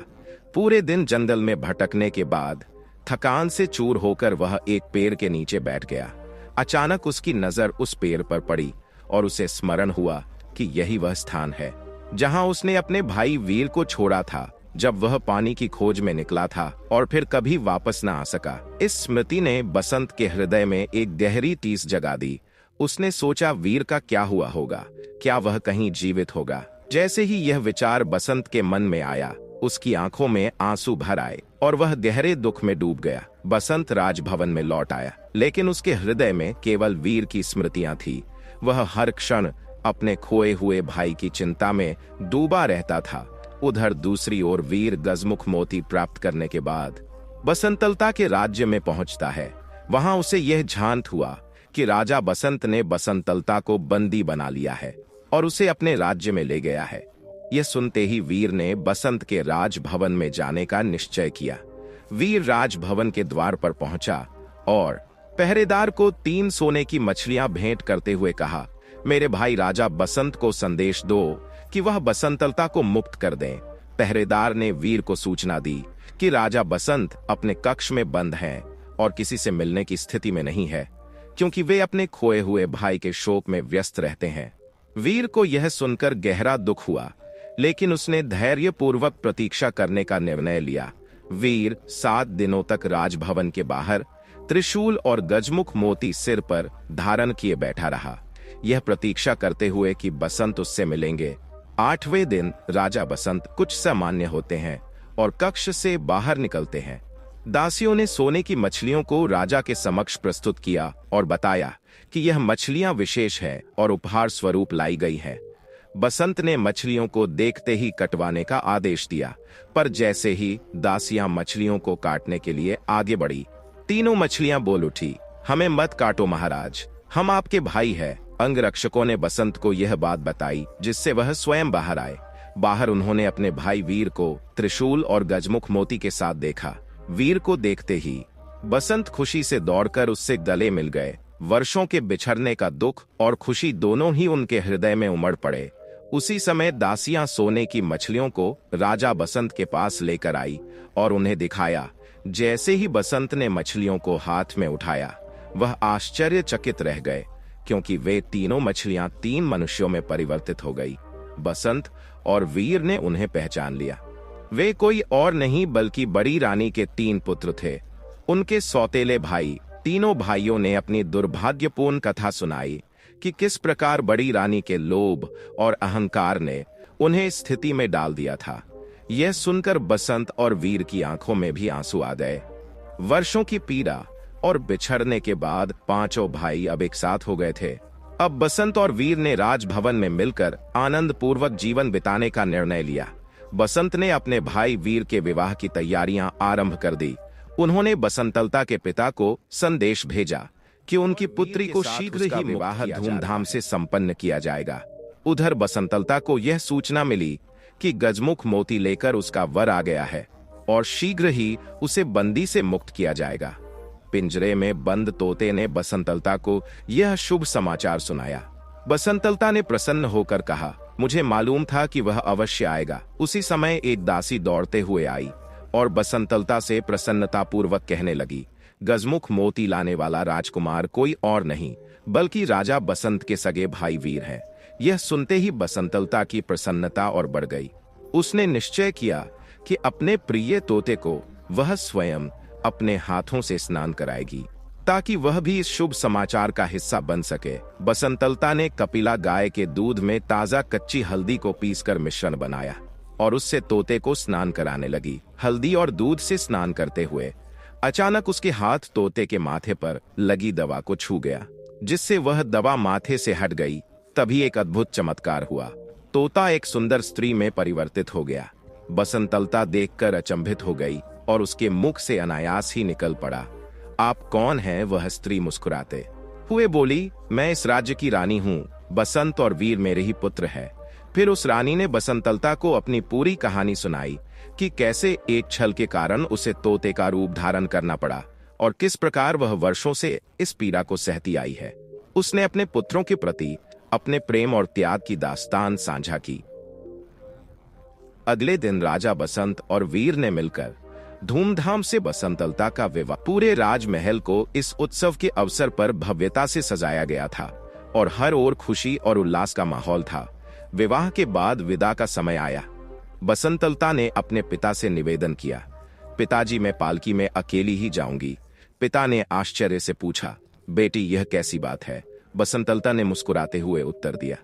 [SPEAKER 1] पूरे दिन जंगल में भटकने के बाद थकान से चूर होकर वह एक पेड़ के नीचे बैठ गया। अचानक उसकी नजर उस पेड़ पर पड़ी और उसे स्मरण हुआ कि यही वह स्थान है जहां उसने अपने भाई वीर को छोड़ा था जब वह पानी की खोज में निकला था और फिर कभी वापस न आ सका। इस स्मृति ने बसंत के हृदय में एक गहरी टीस जगा दी। उसने सोचा, वीर का क्या हुआ होगा, क्या वह कहीं जीवित होगा? जैसे ही यह विचार बसंत के मन में आया, उसकी आंखों में आंसू भर आए और वह गहरे दुख में डूब गया। बसंत राजभवन में लौट आया, लेकिन उसके हृदय में केवल वीर की स्मृतियां थी। वह हर क्षण अपने खोए हुए भाई की चिंता में डूबा रहता था। उधर दूसरी ओर वीर गजमुख मोती प्राप्त करने के बाद बसंतलता के राज्य में पहुंचता है। वहां उसे यह झांत हुआ कि राजा बसंत ने बसंतलता को बंदी बना लिया है और उसे अपने राज्य में ले गया है। यह सुनते ही वीर ने बसंत के राजभवन में जाने का निश्चय किया। वीर राजभवन के द्वार पर पहुंचा और पहरेदार को 3 सोने की मछलियां भेंट करते हुए कहा, मेरे भाई राजा बसंत को संदेश दो कि वह बसंतलता को मुक्त कर दें। पहरेदार ने वीर को सूचना दी कि राजा बसंत अपने कक्ष में बंद हैं और किसी से मिलने की स्थिति में नहीं है, क्योंकि वे अपने खोए हुए भाई के शोक में व्यस्त रहते हैं। वीर को यह सुनकर गहरा दुख हुआ, लेकिन उसने धैर्यपूर्वक प्रतीक्षा करने का निर्णय लिया। वीर 7 दिनों तक राजभवन के बाहर त्रिशूल और गजमुख मोती सिर पर धारण किए बैठा रहा, यह प्रतीक्षा करते हुए कि बसंत उससे मिलेंगे। 8वें दिन राजा बसंत कुछ सामान्य होते हैं और कक्ष से बाहर निकलते हैं। दासियों ने सोने की मछलियों को राजा के समक्ष प्रस्तुत किया और बताया कि यह मछलियां विशेष है और उपहार स्वरूप लाई गई है। बसंत ने मछलियों को देखते ही कटवाने का आदेश दिया, पर जैसे ही दासियां मछलियों को काटने के लिए आगे बढ़ी, तीनों मछलियां बोल उठी, हमें मत काटो महाराज, हम आपके भाई हैं। अंगरक्षकों ने बसंत को यह बात बताई, जिससे वह स्वयं बाहर आए। बाहर उन्होंने अपने भाई वीर को त्रिशूल और गजमुख मोती के साथ देखा। वीर को देखते ही बसंत खुशी से दौड़कर उससे गले मिल गए। वर्षों के बिछड़ने का दुख और खुशी दोनों ही उनके हृदय में उमड़ पड़े। उसी समय दासियां सोने की मछलियों को राजा बसंत के पास लेकर आई और उन्हें दिखाया। जैसे ही बसंत ने मछलियों को हाथ में उठाया, वह आश्चर्यचकित रह गए, क्योंकि वे तीनों मछलियां 3 मनुष्यों में परिवर्तित हो गई। बसंत और वीर ने उन्हें पहचान लिया। वे कोई और नहीं बल्कि बड़ी रानी के 3 पुत्र थे, उनके सौतेले भाई। तीनों भाइयों ने अपनी दुर्भाग्यपूर्ण कथा सुनाई कि किस प्रकार बड़ी रानी के लोभ और अहंकार ने उन्हें इस स्थिति में डाल दिया था। यह सुनकर बसंत और वीर की आंखों में भी आंसू आ गए। वर्षों की पीड़ा और बिछड़ने के बाद 5 भाई अब एक साथ हो गए थे। अब बसंत और वीर ने राजभवन में मिलकर आनंद पूर्वक जीवन बिताने का निर्णय लिया। बसंत ने अपने भाई वीर के विवाह की तैयारियां आरंभ कर दी। उन्होंने बसंतलता के पिता को संदेश भेजा कि उनकी पुत्री को शीघ्र ही विवाह धूमधाम से संपन्न किया जाएगा। उधर बसंतलता को यह सूचना मिली कि गजमुख मोती लेकर उसका वर आ गया है और शीघ्र ही उसे बंदी से मुक्त किया जाएगा। पिंजरे में बंद तोते ने बसंतलता को यह शुभ समाचार सुनाया। बसंतलता ने प्रसन्न होकर कहा, मुझे मालूम था कि वह अवश्य आएगा। उसी समय एक दासी दौड़ते हुए आई और बसंतलता से प्रसन्नतापूर्वक कहने लगी, गजमुख मोती लाने वाला राजकुमार कोई और नहीं बल्कि राजा बसंत के सगे भाई वीर है। यह सुनते ही बसंतलता की प्रसन्नता और बढ़ गई। उसने निश्चय किया कि अपने प्रिय तोते को वह स्वयं अपने हाथों से स्नान कराएगी, ताकि वह भी इस शुभ समाचार का हिस्सा बन सके। बसंतलता ने कपिला गाय के दूध में ताजा कच्ची हल्दी को पीसकर मिश्रण बनाया और उससे तोते को स्नान कराने लगी। हल्दी और दूध से स्नान करते हुए अचानक उसके हाथ तोते के माथे पर लगी दवा को छू गया, जिससे वह दवा माथे से हट गई। तभी एक अद्भुत चमत्कार हुआ। तोता एक सुंदर स्त्री में परिवर्तित हो गया। बसंतलता देखकर अचंभित हो गई और उसके मुख से अनायास ही निकल पड़ा, आप कौन हैं? वह स्त्री मुस्कुराते हुए बोली, मैं इस राज्य की रानी हूँ, बसंत और वीर मेरे ही पुत्र है। फिर उस रानी ने बसंतलता को अपनी पूरी कहानी सुनाई कि कैसे एक छल के कारण उसे तोते का रूप धारण करना पड़ा और किस प्रकार वह वर्षों से इस पीड़ा को सहती आई है। उसने अपने पुत्रों के प्रति अपने प्रेम और त्याग की दास्तान साझा की। अगले दिन राजा बसंत और वीर ने मिलकर धूमधाम से बसंतलता का विवाह। पूरे राजमहल को इस उत्सव के अवसर पर भव्यता से सजाया गया था और हर ओर खुशी और उल्लास का माहौल था। विवाह के बाद विदा का समय आया। बसंतलता ने अपने पिता से निवेदन किया, पिताजी मैं पालकी में अकेली ही जाऊंगी। पिता ने आश्चर्य से पूछा, बेटी यह कैसी बात है? बसंतलता ने मुस्कुराते हुए उत्तर दिया,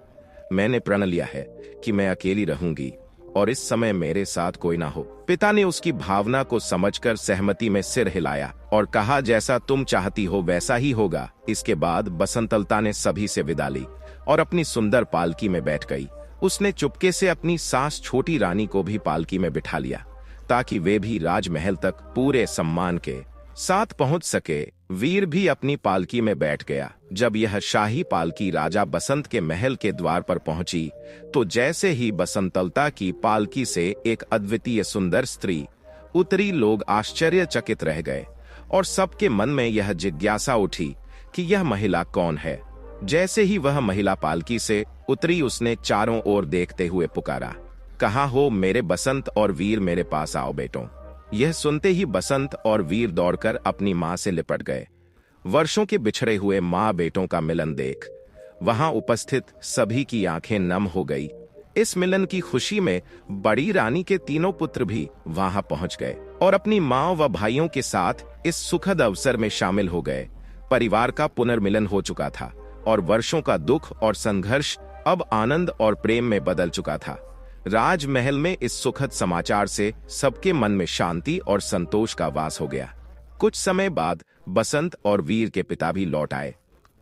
[SPEAKER 1] मैंने प्रण लिया है कि मैं अकेली रहूंगी और इस समय मेरे साथ कोई ना हो। पिता ने उसकी भावना को समझकर सहमति में सिर हिलाया और कहा, जैसा तुम चाहती हो वैसा ही होगा। इसके बाद बसंतलता ने सभी से विदा ली और अपनी सुंदर पालकी में बैठ गई। उसने चुपके से अपनी सास छोटी रानी को भी पालकी में बिठा लिया ताकि वे भी राजमहल तक पूरे सम्मान के साथ पहुंच सके। वीर भी अपनी पालकी में बैठ गया। जब यह शाही पालकी राजा बसंत के महल के द्वार पर पहुंची तो जैसे ही बसंतलता की पालकी से एक अद्वितीय सुंदर स्त्री उतरी, लोग आश्चर्यचकित रह गए और सबके मन में यह जिज्ञासा उठी कि यह महिला कौन है। जैसे ही वह महिला पालकी से उतरी, उसने चारों ओर देखते हुए पुकारा, कहाँ हो मेरे बसंत और वीर, मेरे पास आओ बेटों। यह सुनते ही बसंत और वीर दौड़कर अपनी मां से लिपट गए। वर्षों के बिछड़े हुए मां बेटों का मिलन देख वहां उपस्थित सभी की आंखें नम हो गई। इस मिलन की खुशी में बड़ी रानी के तीनों पुत्र भी वहां पहुंच गए और अपनी मां व भाइयों के साथ इस सुखद अवसर में शामिल हो गए। परिवार का पुनर्मिलन हो चुका था और वर्षों का दुख और संघर्ष अब आनंद और प्रेम में बदल चुका था। राजमहल में इस सुखद समाचार से सबके मन में शांति और संतोष का वास हो गया। कुछ समय बाद बसंत और वीर के पिता भी लौट आए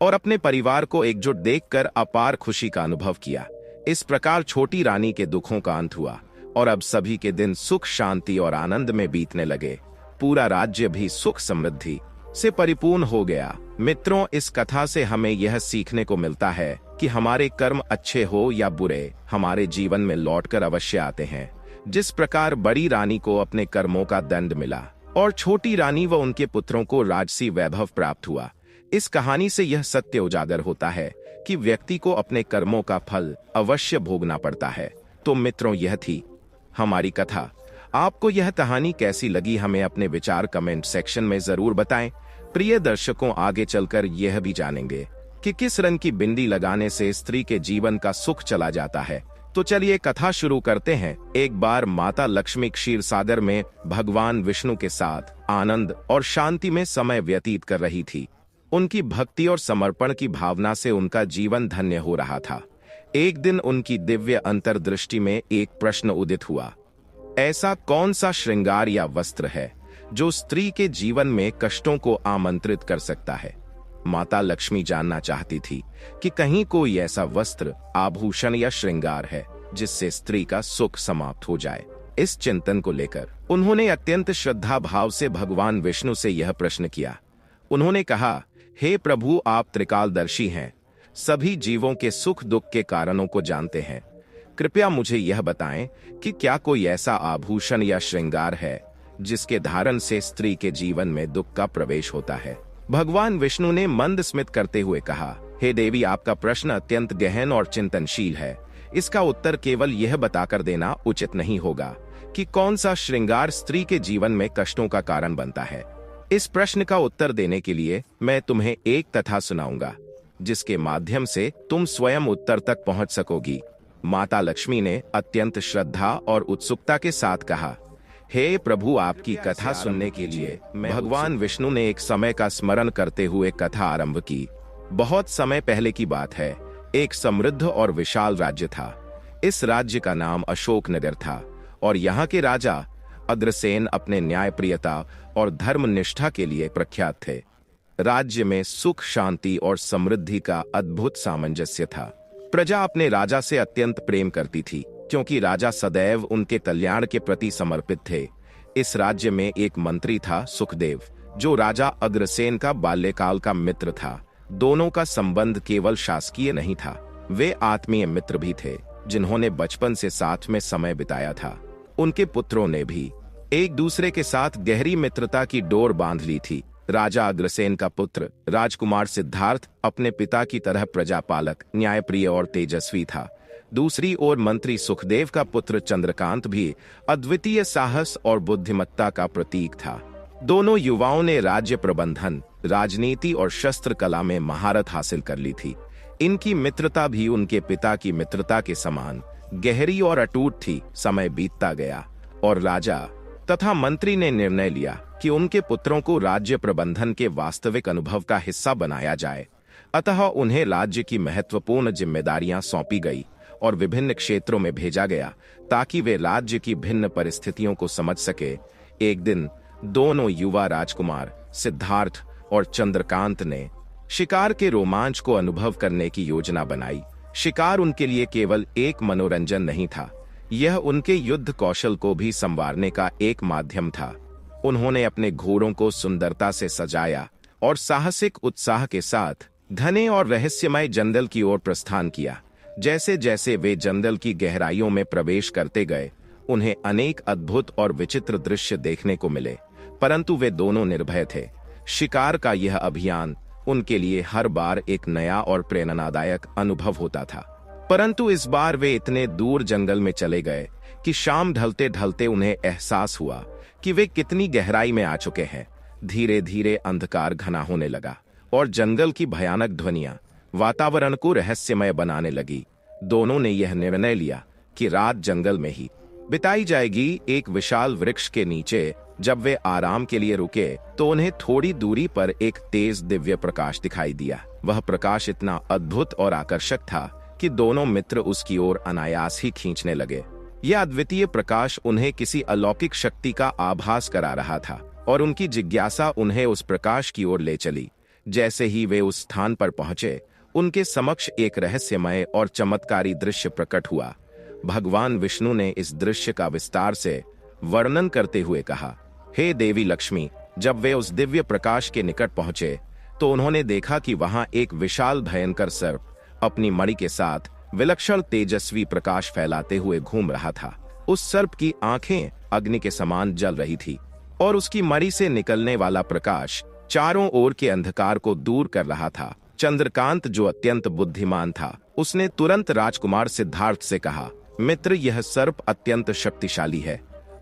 [SPEAKER 1] और अपने परिवार को एकजुट देखकर अपार खुशी का अनुभव किया। इस प्रकार छोटी रानी के दुखों का अंत हुआ और अब सभी के दिन सुख, शांति और आनंद में बीतने लगे। पूरा राज्य भी सुख समृद्धि से परिपूर्ण हो गया। मित्रों, इस कथा से हमें यह सीखने को मिलता है कि हमारे कर्म अच्छे हो या बुरे, हमारे जीवन में लौटकर अवश्य आते हैं। जिस प्रकार बड़ी रानी को अपने कर्मों का दंड मिला और छोटी रानी व उनके पुत्रों को राजसी वैभव प्राप्त हुआ, इस कहानी से यह सत्य उजागर होता है कि व्यक्ति को अपने कर्मों का फल अवश्य भोगना पड़ता है। तो मित्रों, यह थी हमारी कथा। आपको यह कहानी कैसी लगी, हमें अपने विचार कमेंट सेक्शन में जरूर बताएं। प्रिय दर्शकों, आगे चलकर यह भी जानेंगे कि किस रंग की बिंदी लगाने से स्त्री के जीवन का सुख चला जाता है। तो चलिए कथा शुरू करते हैं। एक बार माता लक्ष्मी क्षीरसागर में भगवान विष्णु के साथ आनंद और शांति में समय व्यतीत कर रही थी। उनकी भक्ति और समर्पण की भावना से उनका जीवन धन्य हो रहा था। एक दिन उनकी दिव्य अंतर्दृष्टि में एक प्रश्न उदित हुआ, ऐसा कौन सा श्रृंगार या वस्त्र है जो स्त्री के जीवन में कष्टों को आमंत्रित कर सकता है। माता लक्ष्मी जानना चाहती थी कि कहीं कोई ऐसा वस्त्र, आभूषण या श्रृंगार है जिससे स्त्री का सुख समाप्त हो जाए। इस चिंतन को लेकर उन्होंने अत्यंत श्रद्धा भाव से भगवान विष्णु से यह प्रश्न किया। उन्होंने कहा, हे प्रभु, आप त्रिकालदर्शी हैं, सभी जीवों के सुख दुख के कारणों को जानते हैं। कृपया मुझे यह बताएं कि क्या कोई ऐसा आभूषण या श्रृंगार है जिसके धारण से स्त्री के जीवन में दुख का प्रवेश होता है। भगवान विष्णु ने मंद स्मित करते हुए कहा, हे देवी, आपका प्रश्न अत्यंत गहन और चिंतनशील है। इसका उत्तर केवल यह बताकर देना उचित नहीं होगा कि कौन सा श्रृंगार स्त्री के जीवन में कष्टों का कारण बनता है। इस प्रश्न का उत्तर देने के लिए मैं तुम्हें एक कथा सुनाऊंगा जिसके माध्यम से तुम स्वयं उत्तर तक पहुंच सकोगी। माता लक्ष्मी ने अत्यंत श्रद्धा और उत्सुकता के साथ कहा, हे प्रभु, आपकी कथा सुनने के लिए भगवान विष्णु ने एक समय का स्मरण करते हुए कथा आरंभ की। बहुत समय पहले की बात है। एक समृद्ध और विशाल राज्य था। इस राज्य का नाम अशोक नगर था और यहाँ के राजा अग्रसेन अपने न्यायप्रियता और धर्मनिष्ठा के लिए प्रख्यात थे। राज्य में सुख, शांति और समृद्धि का अद्भुत सामंजस्य था। प्रजा अपने राजा से अत्यंत प्रेम करती थी, क्योंकि राजा सदैव उनके कल्याण के प्रति समर्पित थे। इस राज्य में एक मंत्री था, सुखदेव, जो राजा अग्रसेन का बाल्यकाल का मित्र था। दोनों का संबंध केवल शासकीय नहीं था, वे आत्मीय मित्र भी थे, जिन्होंने बचपन से साथ में समय बिताया था। उनके पुत्रों ने भी एक दूसरे के साथ गहरी मित्रता की डोर बांध ली थी। राजा अग्रसेन का पुत्र राजकुमार सिद्धार्थ अपने पिता की तरह प्रजापालक, न्यायप्रिय और तेजस्वी था। दूसरी ओर मंत्री सुखदेव का पुत्र चंद्रकांत भी अद्वितीय साहस और बुद्धिमत्ता का प्रतीक था। दोनों युवाओं ने राज्य प्रबंधन, राजनीति और शस्त्र कला में महारत हासिल कर ली थी। इनकी मित्रता भी उनके पिता की मित्रता के समान गहरी और अटूट थी। समय बीतता गया और राजा तथा मंत्री ने निर्णय लिया कि उनके पुत्रों को राज्य प्रबंधन के वास्तविक अनुभव का हिस्सा बनाया जाए। अतः उन्हें राज्य की महत्वपूर्ण जिम्मेदारियां सौंपी गई और विभिन्न क्षेत्रों में भेजा गया, ताकि वे राज्य की भिन्न परिस्थितियों को समझ सके। एक दिन दोनों युवा राजकुमार सिद्धार्थ और चंद्रकांत ने शिकार के रोमांच को अनुभव करने की योजना बनाई। शिकार उनके लिए केवल एक मनोरंजन नहीं था, यह उनके युद्ध कौशल को भी संवारने का एक माध्यम था। उन्होंने अपने घोड़ों को सुंदरता से सजाया और साहसिक उत्साह के साथ घने और रहस्यमय जंगल की ओर प्रस्थान किया। जैसे जैसे वे जंगल की गहराइयों में प्रवेश करते गए, उन्हें अनेक अद्भुत और विचित्र दृश्य देखने को मिले, परंतु वे दोनों निर्भय थे। शिकार का यह अभियान उनके लिए हर बार एक नया और प्रेरणादायक अनुभव होता था। परंतु इस बार वे इतने दूर जंगल में चले गए कि शाम ढलते ढलते उन्हें एहसास हुआ कि वे कितनी गहराई में आ चुके हैं। धीरे धीरे अंधकार घना होने लगा और जंगल की भयानक ध्वनियां वातावरण को रहस्यमय बनाने लगी। दोनों ने यह निर्णय लिया कि रात जंगल में ही बिताई जाएगी। एक विशाल वृक्ष के नीचे जब वे आराम के लिए रुके, तो उन्हें थोड़ी दूरी पर एक तेज दिव्य प्रकाश दिखाई दिया। वह प्रकाश इतना अद्भुत और आकर्षक था कि दोनों मित्र उसकी ओर अनायास ही खींचने लगे। यह अद्वितीय प्रकाश उन्हें किसी अलौकिक शक्ति का आभास करा रहा था और उनकी जिज्ञासा उन्हें उस प्रकाश की ओर ले चली। जैसे ही वे उस स्थान पर पहुंचे, उनके समक्ष एक रहस्यमय और चमत्कारी दृश्य प्रकट हुआ। भगवान विष्णु ने इस दृश्य का विस्तार से वर्णन करते हुए कहा, हे देवी लक्ष्मी। जब वे उस दिव्य प्रकाश के निकट पहुंचे, तो उन्होंने देखा कि वहां एक विशाल भयंकर सर्प अपनी मणि के साथ विलक्षण तेजस्वी प्रकाश फैलाते हुए घूम रहा था। उस सर्प की आंखें अग्नि के समान जल रही थी और उसकी मणि से निकलने वाला प्रकाश चारों ओर के अंधकार को दूर कर रहा था। चंद्रकांत, जो अत्यंत बुद्धिमान था, उसने तुरंत राजकुमार सिद्धार्थ से कहा, मित्र, यह सर्प अत्यंत शक्तिशाली है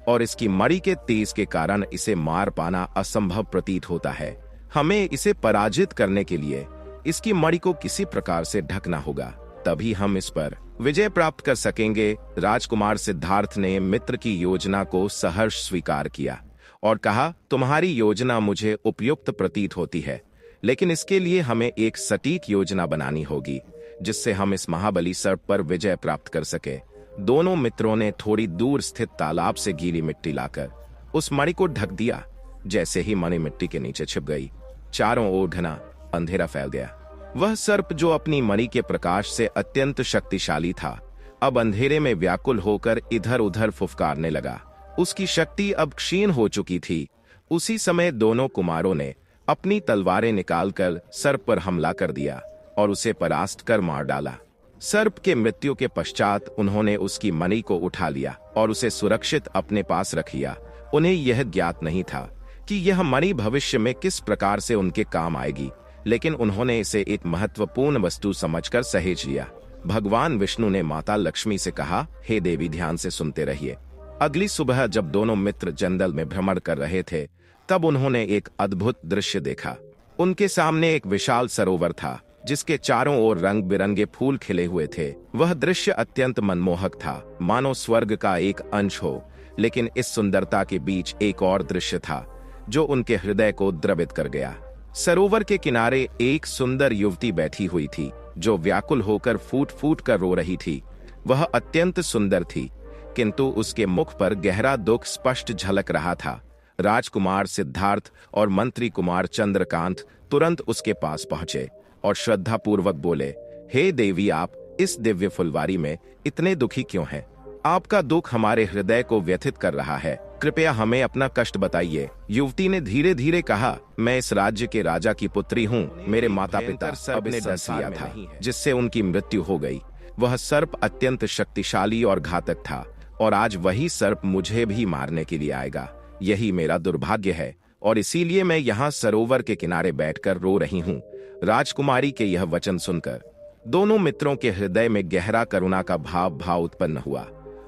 [SPEAKER 1] और इसकी मणि के तेज के कारण इसे मार पाना असंभव प्रतीत होता है। हमें इसे पराजित करने के लिए इसकी मणि को किसी प्रकार से ढकना होगा, तभी हम इस पर विजय प्राप्त कर सकेंगे। राजकुमार सिद्धार्थ ने मित्र की योजना को सहर्ष स्वीकार किया और कहा, तुम्हारी योजना मुझे उपयुक्त प्रतीत होती है, लेकिन इसके लिए हमें एक सटीक योजना बनानी होगी, जिससे हम इस महाबली सर्प पर विजय प्राप्त कर सके। दोनों मित्रों ने थोड़ी दूर स्थित तालाब से गीली मिट्टी लाकर उस मणि को ढक दिया। जैसे ही मणि मिट्टी के नीचे छिप गई, चारों ओर घना अंधेरा फैल गया। वह सर्प, जो अपनी मणि के प्रकाश से अत्यंत शक्तिशाली था, अब अंधेरे में व्याकुल होकर इधर उधर फुफकारने लगा। उसकी शक्ति अब क्षीण हो चुकी थी। उसी समय दोनों कुमारों ने अपनी तलवारें निकालकर सर्प पर हमला कर दिया और उसे परास्त कर मार डाला। सर्प के मृत्यु के पश्चात उन्होंने उसकी मणि को उठा लिया और उसे सुरक्षित अपने पास रख लिया। उन्हें यह ज्ञात नहीं था कि यह मणि भविष्य में किस प्रकार से उनके काम आएगी, लेकिन उन्होंने इसे एक महत्वपूर्ण वस्तु समझकर सहेज लिया। भगवान विष्णु ने माता लक्ष्मी से कहा, हे देवी, ध्यान से सुनते रहिए। अगली सुबह जब दोनों मित्र जंगल में भ्रमण कर रहे थे, तब उन्होंने एक अद्भुत दृश्य देखा। उनके सामने एक विशाल सरोवर था, जिसके चारों ओर रंग बिरंगे फूल खिले हुए थे। वह दृश्य अत्यंत मनमोहक था, मानो स्वर्ग का एक अंश हो। लेकिन इस सुंदरता के बीच एक और दृश्य था, जो उनके हृदय को द्रवित कर गया। सरोवर के किनारे एक सुंदर युवती बैठी हुई थी, जो व्याकुल होकर फूट फूट कर रो रही थी। वह अत्यंत सुंदर थी, किंतु उसके मुख पर गहरा दुख स्पष्ट झलक रहा था। राजकुमार सिद्धार्थ और मंत्री कुमार चंद्रकांत तुरंत उसके पास पहुंचे और श्रद्धापूर्वक बोले, हे देवी, आप इस दिव्य फुलवारी में इतने दुखी क्यों हैं? आपका दुख हमारे हृदय को व्यथित कर रहा है, कृपया हमें अपना कष्ट बताइए। युवती ने धीरे धीरे कहा, मैं इस राज्य के राजा की पुत्री हूँ। मेरे माता पिता सर्प ने डस लिया था, जिससे उनकी मृत्यु हो गई। वह सर्प अत्यंत शक्तिशाली और घातक था, और आज वही सर्प मुझे भी मारने के लिए आएगा। यही मेरा दुर्भाग्य है, और इसीलिए मैं यहाँ सरोवर के किनारे बैठकर रो रही हूँ। राजकुमारी के यह वचन सुनकर दोनों मित्रों के हृदय में गहरा करुणा का भाव उत्पन्न हुआ।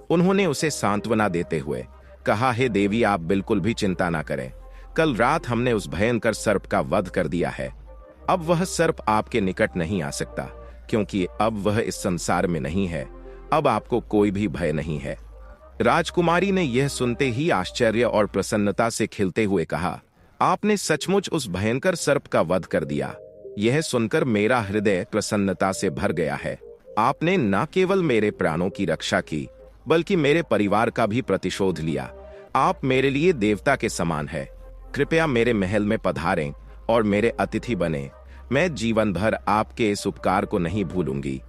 [SPEAKER 1] उन्होंने उसे सांत्वना देते हुए कहा, हे देवी, आप बिल्कुल भी चिंता ना करें। कल रात हमने उस भयंकर सर्प का वध कर दिया है। अब वह सर्प आपके निकट नहीं आ सकता, क्योंकि अब वह इस संसार में नहीं है। अब आपको कोई भी भय नहीं है। राजकुमारी ने यह सुनते ही आश्चर्य और प्रसन्नता से खिलते हुए कहा, आपने सचमुच उस भयंकर सर्प का वध कर दिया। यह सुनकर मेरा हृदय प्रसन्नता से भर गया है। आपने न केवल मेरे प्राणों की रक्षा की, बल्कि मेरे परिवार का भी प्रतिशोध लिया। आप मेरे लिए देवता के समान है। कृपया मेरे महल में पधारें और मेरे अतिथि बने। मैं जीवन भर आपके इस उपकार को नहीं भूलूंगी।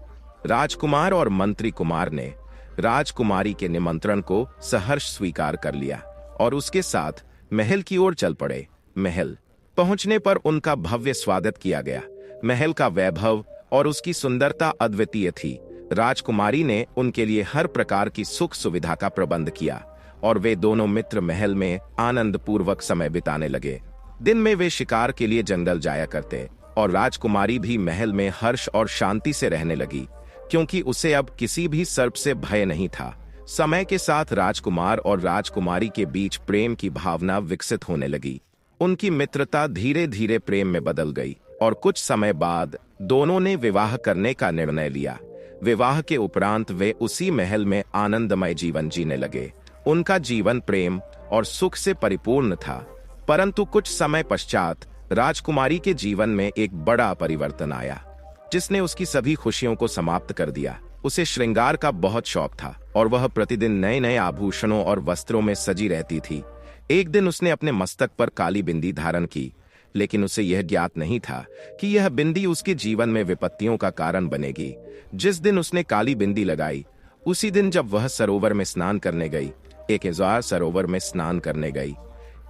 [SPEAKER 1] राजकुमार और मंत्री कुमार ने राजकुमारी के निमंत्रण को सहर्ष स्वीकार कर लिया और उसके साथ महल की ओर चल पड़े। महल पहुंचने पर उनका भव्य स्वागत किया गया। महल का वैभव और उसकी सुंदरता अद्वितीय थी। राजकुमारी ने उनके लिए हर प्रकार की सुख सुविधा का प्रबंध किया और वे दोनों मित्र महल में आनंद पूर्वक समय बिताने लगे। दिन में वे शिकार के लिए जंगल जाया करते और राजकुमारी भी महल में हर्ष और शांति से रहने लगी, क्योंकि उसे अब किसी भी सर्प से भय नहीं था। समय के साथ राजकुमार और राजकुमारी के बीच प्रेम की भावना विकसित होने लगी। उनकी मित्रता धीरे धीरे प्रेम में बदल गई और कुछ समय बाद दोनों ने विवाह करने का निर्णय लिया। विवाह के उपरांत वे उसी महल में आनंदमय जीवन जीने लगे। उनका जीवन प्रेम और सुख से परिपूर्ण था। परंतु कुछ समय पश्चात राजकुमारी के जीवन में एक बड़ा परिवर्तन आया, जिसने उसकी सभी खुशियों को समाप्त कर दिया। उसे श्रृंगार का बहुत शौक था और वह प्रतिदिन नए नए आभूषणों और वस्त्रों में सजी रहती थी। एक दिन उसने अपने मस्तक पर काली बिंदी धारण की, लेकिन उसे यह ज्ञात नहीं था कि यह बिंदी उसके जीवन में विपत्तियों का कारण बनेगी। जिस दिन उसने काली बिंदी लगाई, उसी दिन जब वह सरोवर में स्नान करने गई, सरोवर में स्नान करने गई,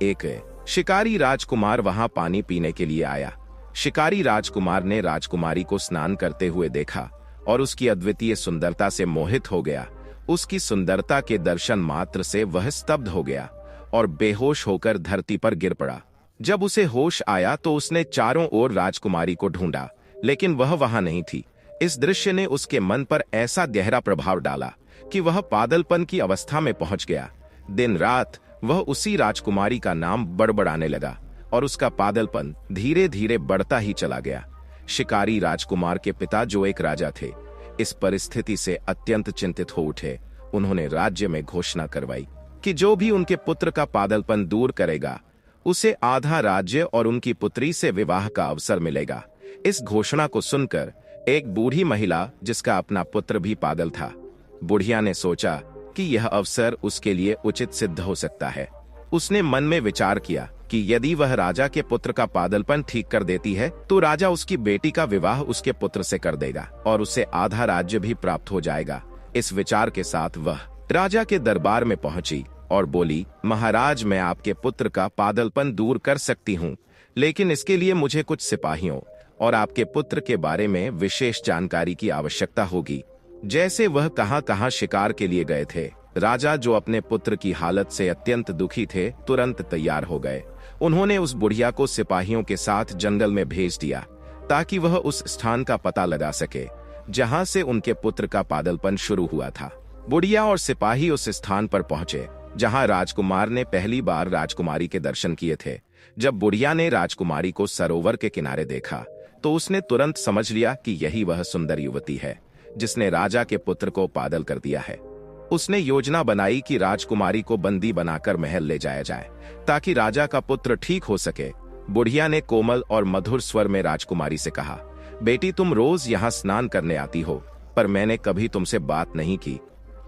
[SPEAKER 1] एक शिकारी राजकुमार वहां पानी पीने के लिए आया। शिकारी राजकुमार ने राजकुमारी को स्नान करते हुए देखा और उसकी अद्वितीय सुंदरता से मोहित हो गया। उसकी सुंदरता के दर्शन मात्र से वह स्तब्ध हो गया और बेहोश होकर धरती पर गिर पड़ा। जब उसे होश आया तो उसने चारों ओर राजकुमारी को ढूंढा, लेकिन वह वहां नहीं थी। इस दृश्य ने उसके मन पर ऐसा गहरा प्रभाव डाला कि वह पागलपन की अवस्था में पहुंच गया। दिन रात वह उसी राजकुमारी का नाम बड़बड़ाने लगा और उसका पागलपन धीरे धीरे बढ़ता ही चला गया। शिकारी राजकुमार के पिता, जो एक राजा थे, इस परिस्थिति से अत्यंत चिंतित हो उठे। उन्होंने राज्य में घोषणा करवाई कि जो भी उनके पुत्र का पागलपन दूर करेगा, उसे आधा राज्य और उनकी पुत्री से विवाह का अवसर मिलेगा। इस घोषणा को सुनकर एक बूढ़ी महिला, जिसका अपना पुत्र भी पागल था, बुढ़िया ने सोचा कि यह अवसर उसके लिए उचित सिद्ध हो सकता है। उसने मन में विचार किया कि यदि वह राजा के पुत्र का पागलपन ठीक कर देती है, तो राजा उसकी बेटी का विवाह उसके पुत्र से कर देगा और उसे आधा राज्य भी प्राप्त हो जाएगा। इस विचार के साथ वह राजा के दरबार में पहुंची और बोली, महाराज, मैं आपके पुत्र का पागलपन दूर कर सकती हूँ, लेकिन इसके लिए मुझे कुछ सिपाहियों और आपके पुत्र के बारे में विशेष जानकारी की आवश्यकता होगी। जैसे वह कहां कहां शिकार के लिए गए थे। राजा, जो अपने पुत्र की हालत से अत्यंत दुखी थे, तुरंत तैयार हो गए। उन्होंने उस बुढ़िया को सिपाहियों के साथ जंगल में भेज दिया ताकि वह उस स्थान का पता लगा सके जहां से उनके पुत्र का पागलपन शुरू हुआ था। बुढ़िया और सिपाही उस स्थान पर पहुंचे जहां राजकुमार ने पहली बार राजकुमारी के दर्शन किए थे। जब बुढ़िया ने राजकुमारी को सरोवर के किनारे देखा तो उसने तुरंत समझ लिया कि यही वह सुंदर युवती है जिसने राजा के पुत्र को पागल कर दिया है। उसने योजना बनाई कि राजकुमारी को बंदी बनाकर महल ले जाया जाए ताकि राजा का पुत्र ठीक हो सके। बुढ़िया ने कोमल और मधुर स्वर में राजकुमारी से कहा, बेटी, तुम रोज यहाँ स्नान करने आती हो, पर मैंने कभी तुमसे बात नहीं की।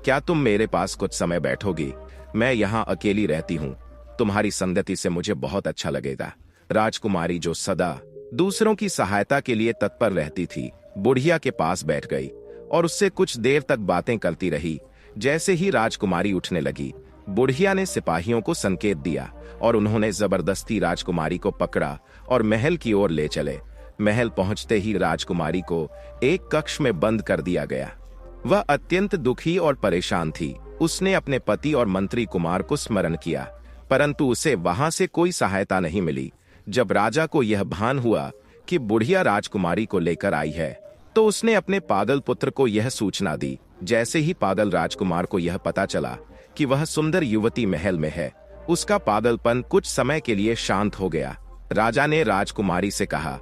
[SPEAKER 1] क्या तुम मेरे पास कुछ समय बैठोगी? मैं यहाँ अकेली रहती हूँ। तुम्हारी संगति से मुझे बहुत अच्छा लगेगा। राजकुमारी, जो सदा दूसरों की सहायता के लिए तत्पर रहती थी, बुढ़िया के पास बैठ गई और उससे कुछ देर तक बातें करती रही। जैसे ही राजकुमारी उठने लगी, बुढ़िया ने सिपाहियों को संकेत दिया और उन्होंने जबरदस्ती राजकुमारी को पकड़ा और महल की ओर ले चले। महल पहुंचते ही राजकुमारी को एक कक्ष में बंद कर दिया गया। वह अत्यंत दुखी और परेशान थी। उसने अपने पति और मंत्री कुमार को स्मरण किया, परंतु उसे वहां से कोई सहायता नहीं मिली। जब राजा को यह भान हुआ कि बुढ़िया राजकुमारी को लेकर आई है, तो उसने अपने पागल पुत्र को यह सूचना दी। जैसे ही पागल राजकुमार को यह पता चला कि वह सुंदर युवती महल में है, उसका पागलपन कुछ समय के लिए शांत हो गया। राजा ने राजकुमारी से कहा,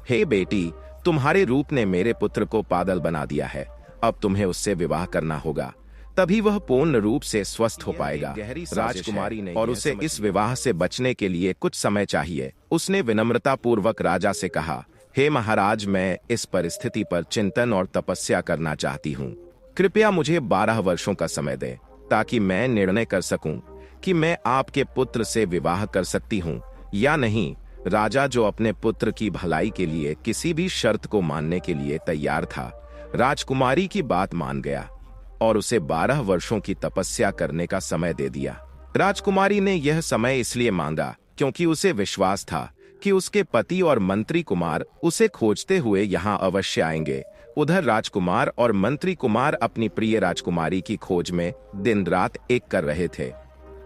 [SPEAKER 1] हे बेटी, तुम्हारे रूप ने मेरे पुत्र को पागल बना दिया है। अब तुम्हें उससे विवाह करना होगा, तभी वह पूर्ण रूप से स्वस्थ हो पाएगा। राजकुमारी ने और उसे इस विवाह से बचने के लिए कुछ समय चाहिए। उसने विनम्रता पूर्वक राजा से कहा, हे महाराज, मैं इस परिस्थिति पर चिंतन और तपस्या करना चाहती हूँ। कृपया मुझे 12 वर्षों का समय दें, ताकि मैं निर्णय कर सकूं कि मैं आपके पुत्र से विवाह कर सकती हूँ या नहीं। राजा, जो अपने पुत्र की भलाई के लिए किसी भी शर्त को मानने के लिए तैयार था, राजकुमारी की बात मान गया और उसे 12 वर्षों की तपस्या करने का समय दे दिया। राजकुमारी ने यह समय इसलिए मांगा क्योंकि उसे विश्वास था कि उसके पति और मंत्री कुमार उसे खोजते हुए यहाँ अवश्य आएंगे। उधर राजकुमार और मंत्री कुमार अपनी प्रिय राजकुमारी की खोज में दिन रात एक कर रहे थे।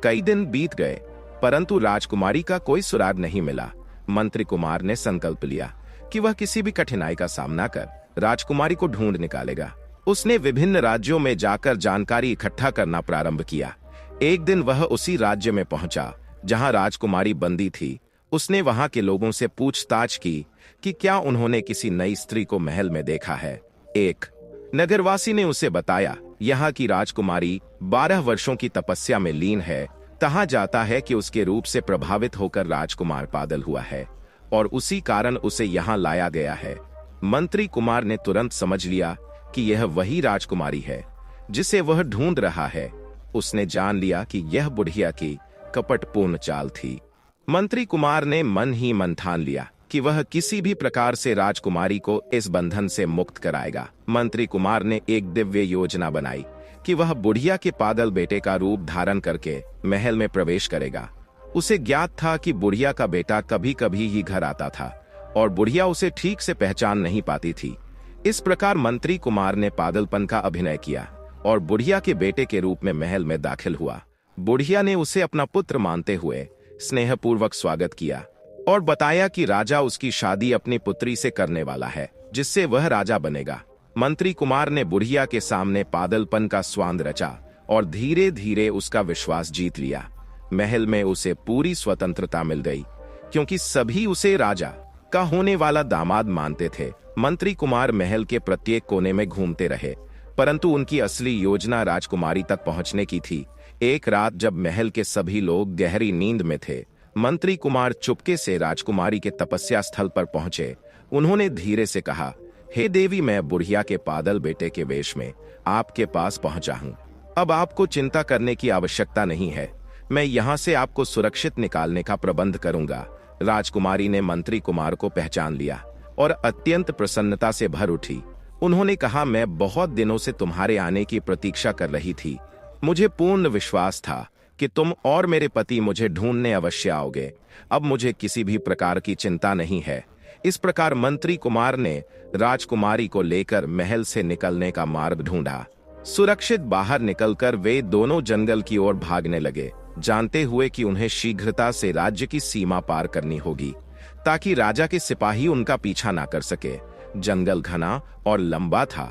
[SPEAKER 1] कई दिन बीत गए, परंतु राजकुमारी का कोई सुराग नहीं मिला। मंत्री कुमार ने संकल्प लिया कि वह किसी भी कठिनाई का सामना कर राजकुमारी को ढूंढ निकालेगा। उसने विभिन्न राज्यों में जाकर जानकारी इकट्ठा करना प्रारंभ किया। एक दिन वह उसी राज्य में पहुंचा जहां राजकुमारी बंदी थी। उसने वहां के लोगों से पूछताछ की कि क्या उन्होंने किसी नई स्त्री को महल में देखा है। एक नगरवासी ने उसे बताया, यहाँ की राजकुमारी 12 वर्षों की तपस्या में लीन है। कहा जाता है कि उसके रूप से प्रभावित होकर राजकुमार पागल हुआ है और उसी कारण उसे यहाँ लाया गया है। मंत्री कुमार ने तुरंत समझ लिया कि यह वही राजकुमारी है जिसे वह ढूंढ रहा है। उसने जान लिया कि यह बुढ़िया की कपटपूर्ण चाल थी। मंत्री कुमार ने मन ही मन ठान लिया कि वह किसी भी प्रकार से राजकुमारी को इस बंधन से मुक्त कराएगा। मंत्री कुमार ने एक दिव्य योजना बनाई कि वह बुढ़िया के पागल बेटे का रूप धारण करके महल में प्रवेश करेगा। उसे ज्ञात था कि बुढ़िया का बेटा कभी कभी ही घर आता था और बुढ़िया उसे ठीक से पहचान नहीं पाती थी। इस प्रकार मंत्री कुमार ने पागलपन का अभिनय किया और बुढ़िया के बेटे के रूप में महल में दाखिल हुआ। बुढ़िया ने उसे अपना पुत्र मानते हुए स्नेहपूर्वक स्वागत किया और बताया कि राजा उसकी शादी अपनी पुत्री से करने वाला है, जिससे वह राजा बनेगा। मंत्री कुमार ने बुढ़िया के सामने पागलपन का स्वांग रचा और धीरे धीरे उसका विश्वास जीत लिया। महल में उसे पूरी स्वतंत्रता मिल गई, क्योंकि सभी उसे राजा का होने वाला दामाद मानते थे। मंत्री कुमार महल के प्रत्येक कोने में घूमते रहे, परंतु उनकी असली योजना राजकुमारी तक पहुंचने की थी। एक रात जब महल के सभी लोग गहरी नींद में थे, मंत्री कुमार चुपके से राजकुमारी के तपस्या स्थल पर पहुंचे। उन्होंने धीरे से कहा, हे देवी, मैं बुढ़िया के पागल बेटे के वेश में आपके पास पहुंचा हूं। अब आपको चिंता करने की आवश्यकता नहीं है। मैं यहाँ से आपको सुरक्षित निकालने का प्रबंध करूंगा। राजकुमारी ने मंत्री कुमार को पहचान लिया और अत्यंत प्रसन्नता से भर उठी। उन्होंने कहा, मैं बहुत दिनों से तुम्हारे आने की प्रतीक्षा कर रही थी। मुझे पूर्ण विश्वास था कि तुम और मेरे पति मुझे ढूंढने अवश्य आओगे। अब मुझे किसी भी प्रकार की चिंता नहीं है। इस प्रकार मंत्री कुमार ने राजकुमारी को लेकर महल से निकलने का मार्ग ढूंढा। सुरक्षित बाहर निकलकर वे दोनों जंगल की ओर भागने लगे, जानते हुए कि उन्हें शीघ्रता से राज्य की सीमा पार करनी होगी, ताकि राजा के सिपाही उनका पीछा ना कर सके। जंगल घना और लंबा था,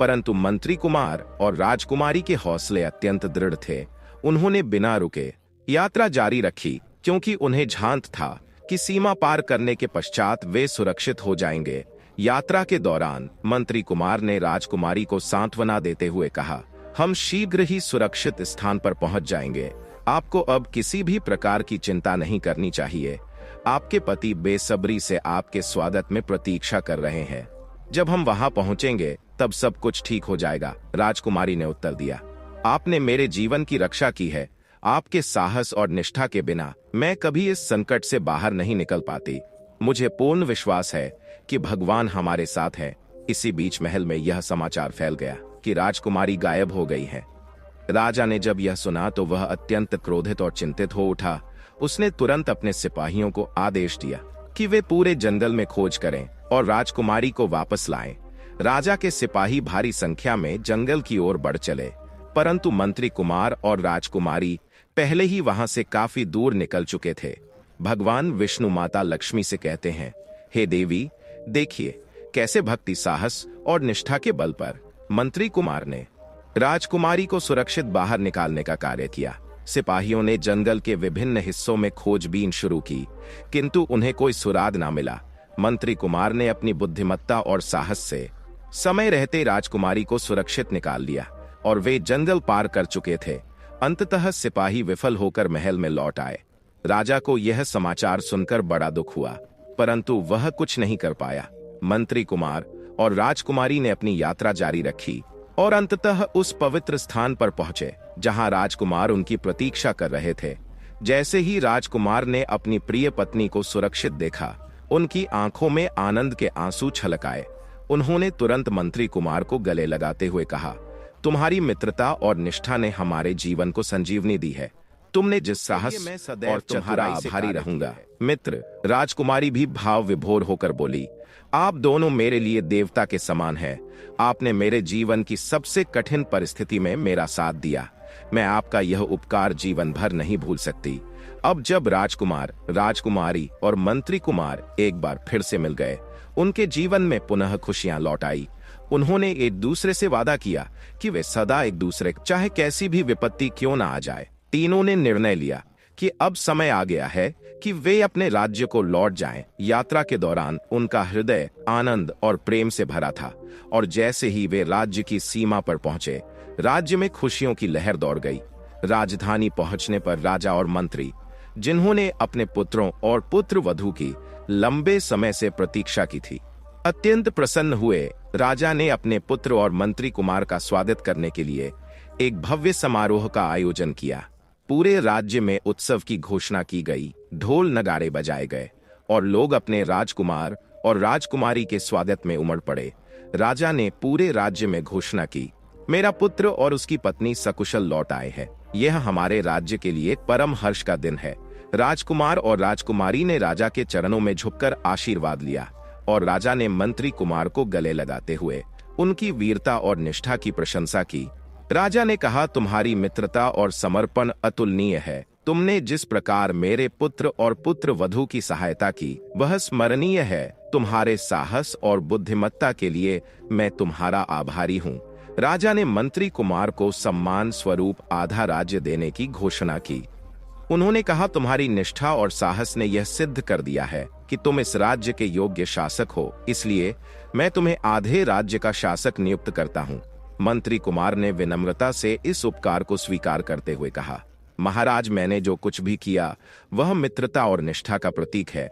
[SPEAKER 1] परंतु मंत्री कुमार और राजकुमारी के हौसले अत्यंत दृढ़ थे। उन्होंने बिना रुके यात्रा जारी रखी, क्योंकि उन्हें झांत था कि सीमा पार करने के पश्चात वे सुरक्षित हो जाएंगे। यात्रा के दौरान मंत्री कुमार ने राजकुमारी को सांत्वना देते हुए कहा, हम शीघ्र ही सुरक्षित स्थान पर पहुंच जाएंगे। आपको अब किसी भी प्रकार की चिंता नहीं करनी चाहिए। आपके पति बेसब्री से आपके स्वागत में प्रतीक्षा कर रहे हैं। जब हम वहां पहुंचेंगे तब सब कुछ ठीक हो जाएगा। राजकुमारी ने उत्तर दिया, आपने मेरे जीवन की रक्षा की है। आपके साहस और निष्ठा के बिना मैं कभी इस संकट से बाहर नहीं निकल पाती। मुझे पूर्ण विश्वास है कि भगवान हमारे साथ है। इसी बीच महल में यह समाचार फैल गया कि राजकुमारी गायब हो गई है। राजा ने जब यह सुना तो वह अत्यंत क्रोधित और चिंतित हो उठा। उसने तुरंत अपने सिपाहियों को आदेश दिया कि वे पूरे जंगल में खोज करें और राजकुमारी को वापस लाएं। राजा के सिपाही भारी संख्या में जंगल की ओर बढ़ चले, परंतु मंत्री कुमार और राजकुमारी पहले ही वहां से काफी दूर निकल चुके थे। भगवान विष्णु माता लक्ष्मी से कहते हैं, हे देवी, देखिए कैसे भक्ति, साहस और निष्ठा के बल पर मंत्री कुमार ने राजकुमारी को सुरक्षित बाहर निकालने का कार्य किया। सिपाहियों ने जंगल के विभिन्न हिस्सों में खोजबीन शुरू की, किंतु उन्हें कोई सुराग ना मिला। मंत्री कुमार ने अपनी बुद्धिमत्ता और साहस से समय रहते राजकुमारी को सुरक्षित निकाल लिया और वे जंगल पार कर चुके थे। अंततः सिपाही विफल होकर महल में लौट आए। राजा को यह समाचार सुनकर बड़ा दुख हुआ, परंतु वह कुछ नहीं कर पाया। मंत्री कुमार और राजकुमारी ने अपनी यात्रा जारी रखी और अंततः उस पवित्र स्थान पर पहुंचे जहां राजकुमार उनकी प्रतीक्षा कर रहे थे। जैसे ही राजकुमार ने अपनी प्रिय पत्नी को सुरक्षित देखा, उनकी आंखों में आनंद के आंसू छलक आए। उन्होंने तुरंत मंत्री कुमार को गले लगाते हुए कहा, तुम्हारी मित्रता और निष्ठा ने हमारे जीवन को संजीवनी दी है। तुमने जिस साहस और तुम्हारा आभारी रहूंगा। मित्र, राजकुमारी भी भाव विभोर होकर बोली, आप दोनों मेरे लिए देवता के समान हैं। आपने मेरे जीवन की सबसे कठिन परिस्थिति में मेरा साथ दिया। मैं आपका यह उपकार जीवन भर नहीं भूल सकती। अब जब राजकुमार, राजकुमारी और मंत्री कुमार एक बार फिर से मिल गए, उनके जीवन में पुनः खुशियां लौट आई। उन्होंने एक दूसरे से वादा किया कि वे सदा एक दूसरे, चाहे कैसी भी विपत्ति क्यों ना आ जाए। तीनों ने निर्णय लिया कि अब समय आ गया है कि वे अपने राज्य को लौट जाएं। यात्रा के दौरान उनका हृदय आनंद और प्रेम से भरा था और जैसे ही वे राज्य की सीमा पर पहुंचे, राज्य में खुशियों की लहर दौड़ गई। राजधानी पहुंचने पर राजा और मंत्री, जिन्होंने अपने पुत्रों और पुत्र वधू की लंबे समय से प्रतीक्षा की थी, अत्यंत प्रसन्न हुए। राजा ने अपने पुत्र और मंत्री कुमार का स्वागत करने के लिए एक भव्य समारोह का आयोजन किया। पूरे राज्य में उत्सव की घोषणा की गई, ढोल नगाड़े बजाए गए और लोग अपने राजकुमार और राजकुमारी के स्वागत में उमड़ पड़े। राजा ने पूरे राज्य में घोषणा की, मेरा पुत्र और उसकी पत्नी सकुशल लौट आए हैं। यह हमारे राज्य के लिए परम हर्ष का दिन है। राजकुमार और राजकुमारी ने राजा के चरणों में झुककर आशीर्वाद लिया और राजा ने मंत्री कुमार को गले लगाते हुए उनकी वीरता और निष्ठा की प्रशंसा की। राजा ने कहा, तुम्हारी मित्रता और समर्पण अतुलनीय है। तुमने जिस प्रकार मेरे पुत्र और पुत्र वधू की सहायता की, वह स्मरणीय है। तुम्हारे साहस और बुद्धिमत्ता के लिए मैं तुम्हारा आभारी हूँ। राजा ने मंत्री कुमार को सम्मान स्वरूप आधा राज्य देने की घोषणा की। उन्होंने कहा, तुम्हारी निष्ठा और साहस ने यह सिद्ध कर दिया है कि तुम इस राज्य के योग्य शासक हो, इसलिए मैं तुम्हें आधे राज्य का शासक नियुक्त करता हूँ। मंत्री कुमार ने विनम्रता से इस उपकार को स्वीकार करते हुए कहा, महाराज, मैंने जो कुछ भी किया वह मित्रता और निष्ठा का प्रतीक है।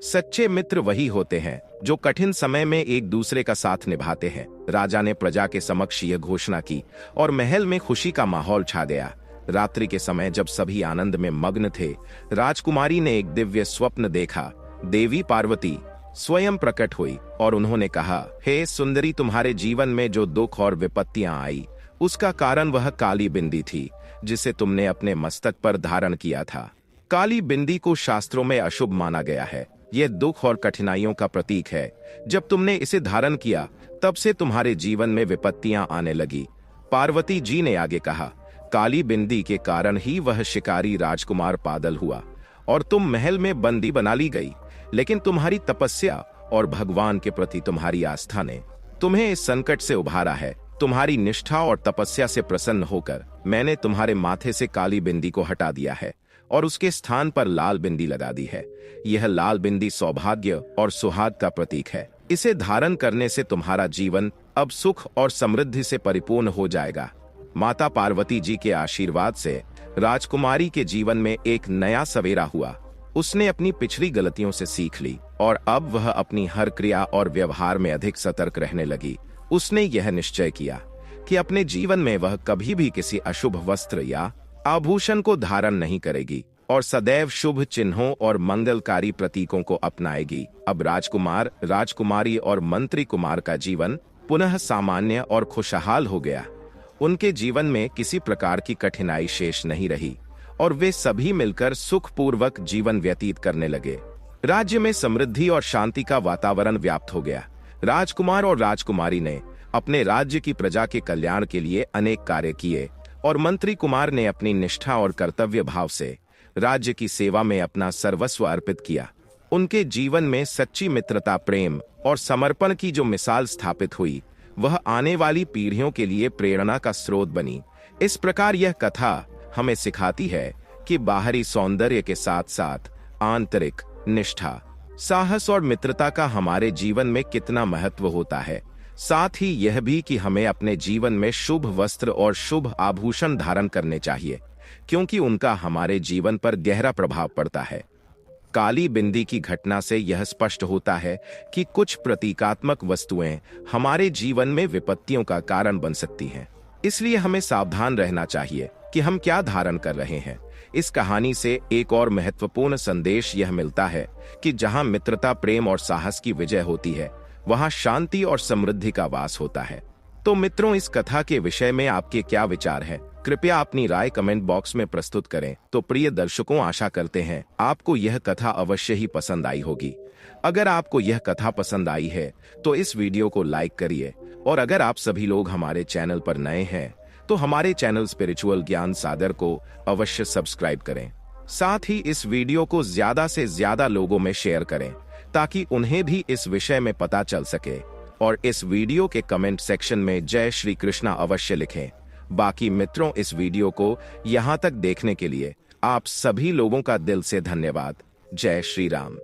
[SPEAKER 1] सच्चे मित्र वही होते हैं जो कठिन समय में एक दूसरे का साथ निभाते हैं। राजा ने प्रजा के समक्ष यह घोषणा की और महल में खुशी का माहौल छा गया। रात्रि के समय जब सभी आनंद में मग्न थे, राजकुमारी ने एक दिव्य स्वप्न देखा। देवी पार्वती स्वयं प्रकट हुई और उन्होंने कहा, हे सुंदरी, तुम्हारे जीवन में जो दुख और विपत्तियां आई, उसका कारण वह काली बिंदी थी जिसे तुमने अपने मस्तक पर धारण किया था। काली बिंदी को शास्त्रों में अशुभ माना गया है। यह दुख और कठिनाइयों का प्रतीक है। जब तुमने इसे धारण किया, तब से तुम्हारे जीवन में विपत्तियां आने लगी। पार्वती जी ने आगे कहा, काली बिंदी के कारण ही वह शिकारी राजकुमार पागल हुआ और तुम महल में बंदी बना ली गई। लेकिन तुम्हारी तपस्या और भगवान के प्रति तुम्हारी आस्था ने तुम्हें इस संकट से उभारा है। तुम्हारी निष्ठा और तपस्या से प्रसन्न होकर मैंने तुम्हारे माथे से काली बिंदी को हटा दिया है और उसके स्थान पर लाल बिंदी लगा दी है। यह लाल बिंदी सौभाग्य और सुहाग का प्रतीक है। इसे धारण करने से तुम्हारा जीवन अब सुख और समृद्धि से परिपूर्ण हो जाएगा। माता पार्वती जी के आशीर्वाद से राजकुमारी के जीवन में एक नया सवेरा हुआ। उसने अपनी पिछली गलतियों से सीख ली और अब वह अपनी हर क्रिया और व्यवहार में अधिक सतर्क रहने लगी। उसने यह निश्चय किया कि अपने जीवन में वह कभी भी किसी अशुभ वस्त्र या आभूषण को धारण नहीं करेगी। और सदैव शुभ चिन्हों और मंगलकारी प्रतीकों को अपनाएगी। अब राजकुमार, राजकुमारी और मंत्री कुमार का जीवन पुनः सामान्य और खुशहाल हो गया। उनके जीवन में किसी प्रकार की कठिनाई शेष नहीं रही और वे सभी मिलकर सुखपूर्वक जीवन व्यतीत करने लगे। राज्य में समृद्धि और शांति का वातावरण व्याप्त हो गया। राजकुमार और राजकुमारी ने अपने राज्य की प्रजा के कल्याण के लिए अनेक कार्य किए और मंत्री कुमार ने अपनी निष्ठा और कर्तव्य भाव से राज्य की सेवा में अपना सर्वस्व अर्पित किया। उनके जीवन में सच्ची मित्रता, प्रेम और समर्पण की जो मिसाल स्थापित हुई, वह आने वाली पीढ़ियों के लिए प्रेरणा का स्रोत बनी। इस प्रकार यह कथा हमें सिखाती है कि बाहरी सौंदर्य के साथ साथ आंतरिक निष्ठा, साहस और मित्रता का हमारे जीवन में कितना महत्व होता है। साथ ही यह भी कि हमें अपने जीवन में शुभ वस्त्र और शुभ आभूषण धारण करने चाहिए, क्योंकि उनका हमारे जीवन पर गहरा प्रभाव पड़ता है। काली बिंदी की घटना से यह स्पष्ट होता है कि कुछ प्रतीकात्मक वस्तुएं हमारे जीवन में विपत्तियों का कारण बन सकती हैं। इसलिए हमें सावधान रहना चाहिए कि हम क्या धारण कर रहे हैं। इस कहानी से एक और महत्वपूर्ण संदेश यह मिलता है कि जहां मित्रता, प्रेम और साहस की विजय होती है, वहां शांति और समृद्धि का वास होता है। तो मित्रों, इस कथा के विषय में आपके क्या विचार हैं? कृपया अपनी राय कमेंट बॉक्स में प्रस्तुत करें। तो प्रिय दर्शकों, आशा करते हैं आपको यह कथा अवश्य ही पसंद आई होगी। अगर आपको यह कथा पसंद आई है तो इस वीडियो को लाइक करिए, और अगर आप सभी लोग हमारे चैनल पर नए हैं तो हमारे चैनल स्पिरिचुअल ज्ञान सागर को अवश्य सब्सक्राइब करें। साथ ही इस वीडियो को ज्यादा से ज्यादा लोगों में शेयर करें ताकि उन्हें भी इस विषय में पता चल सके। और इस वीडियो के कमेंट सेक्शन में जय श्री कृष्णा अवश्य लिखें। बाकी मित्रों, इस वीडियो को यहाँ तक देखने के लिए आप सभी लोगों का दिल से धन्यवाद। जय श्री राम।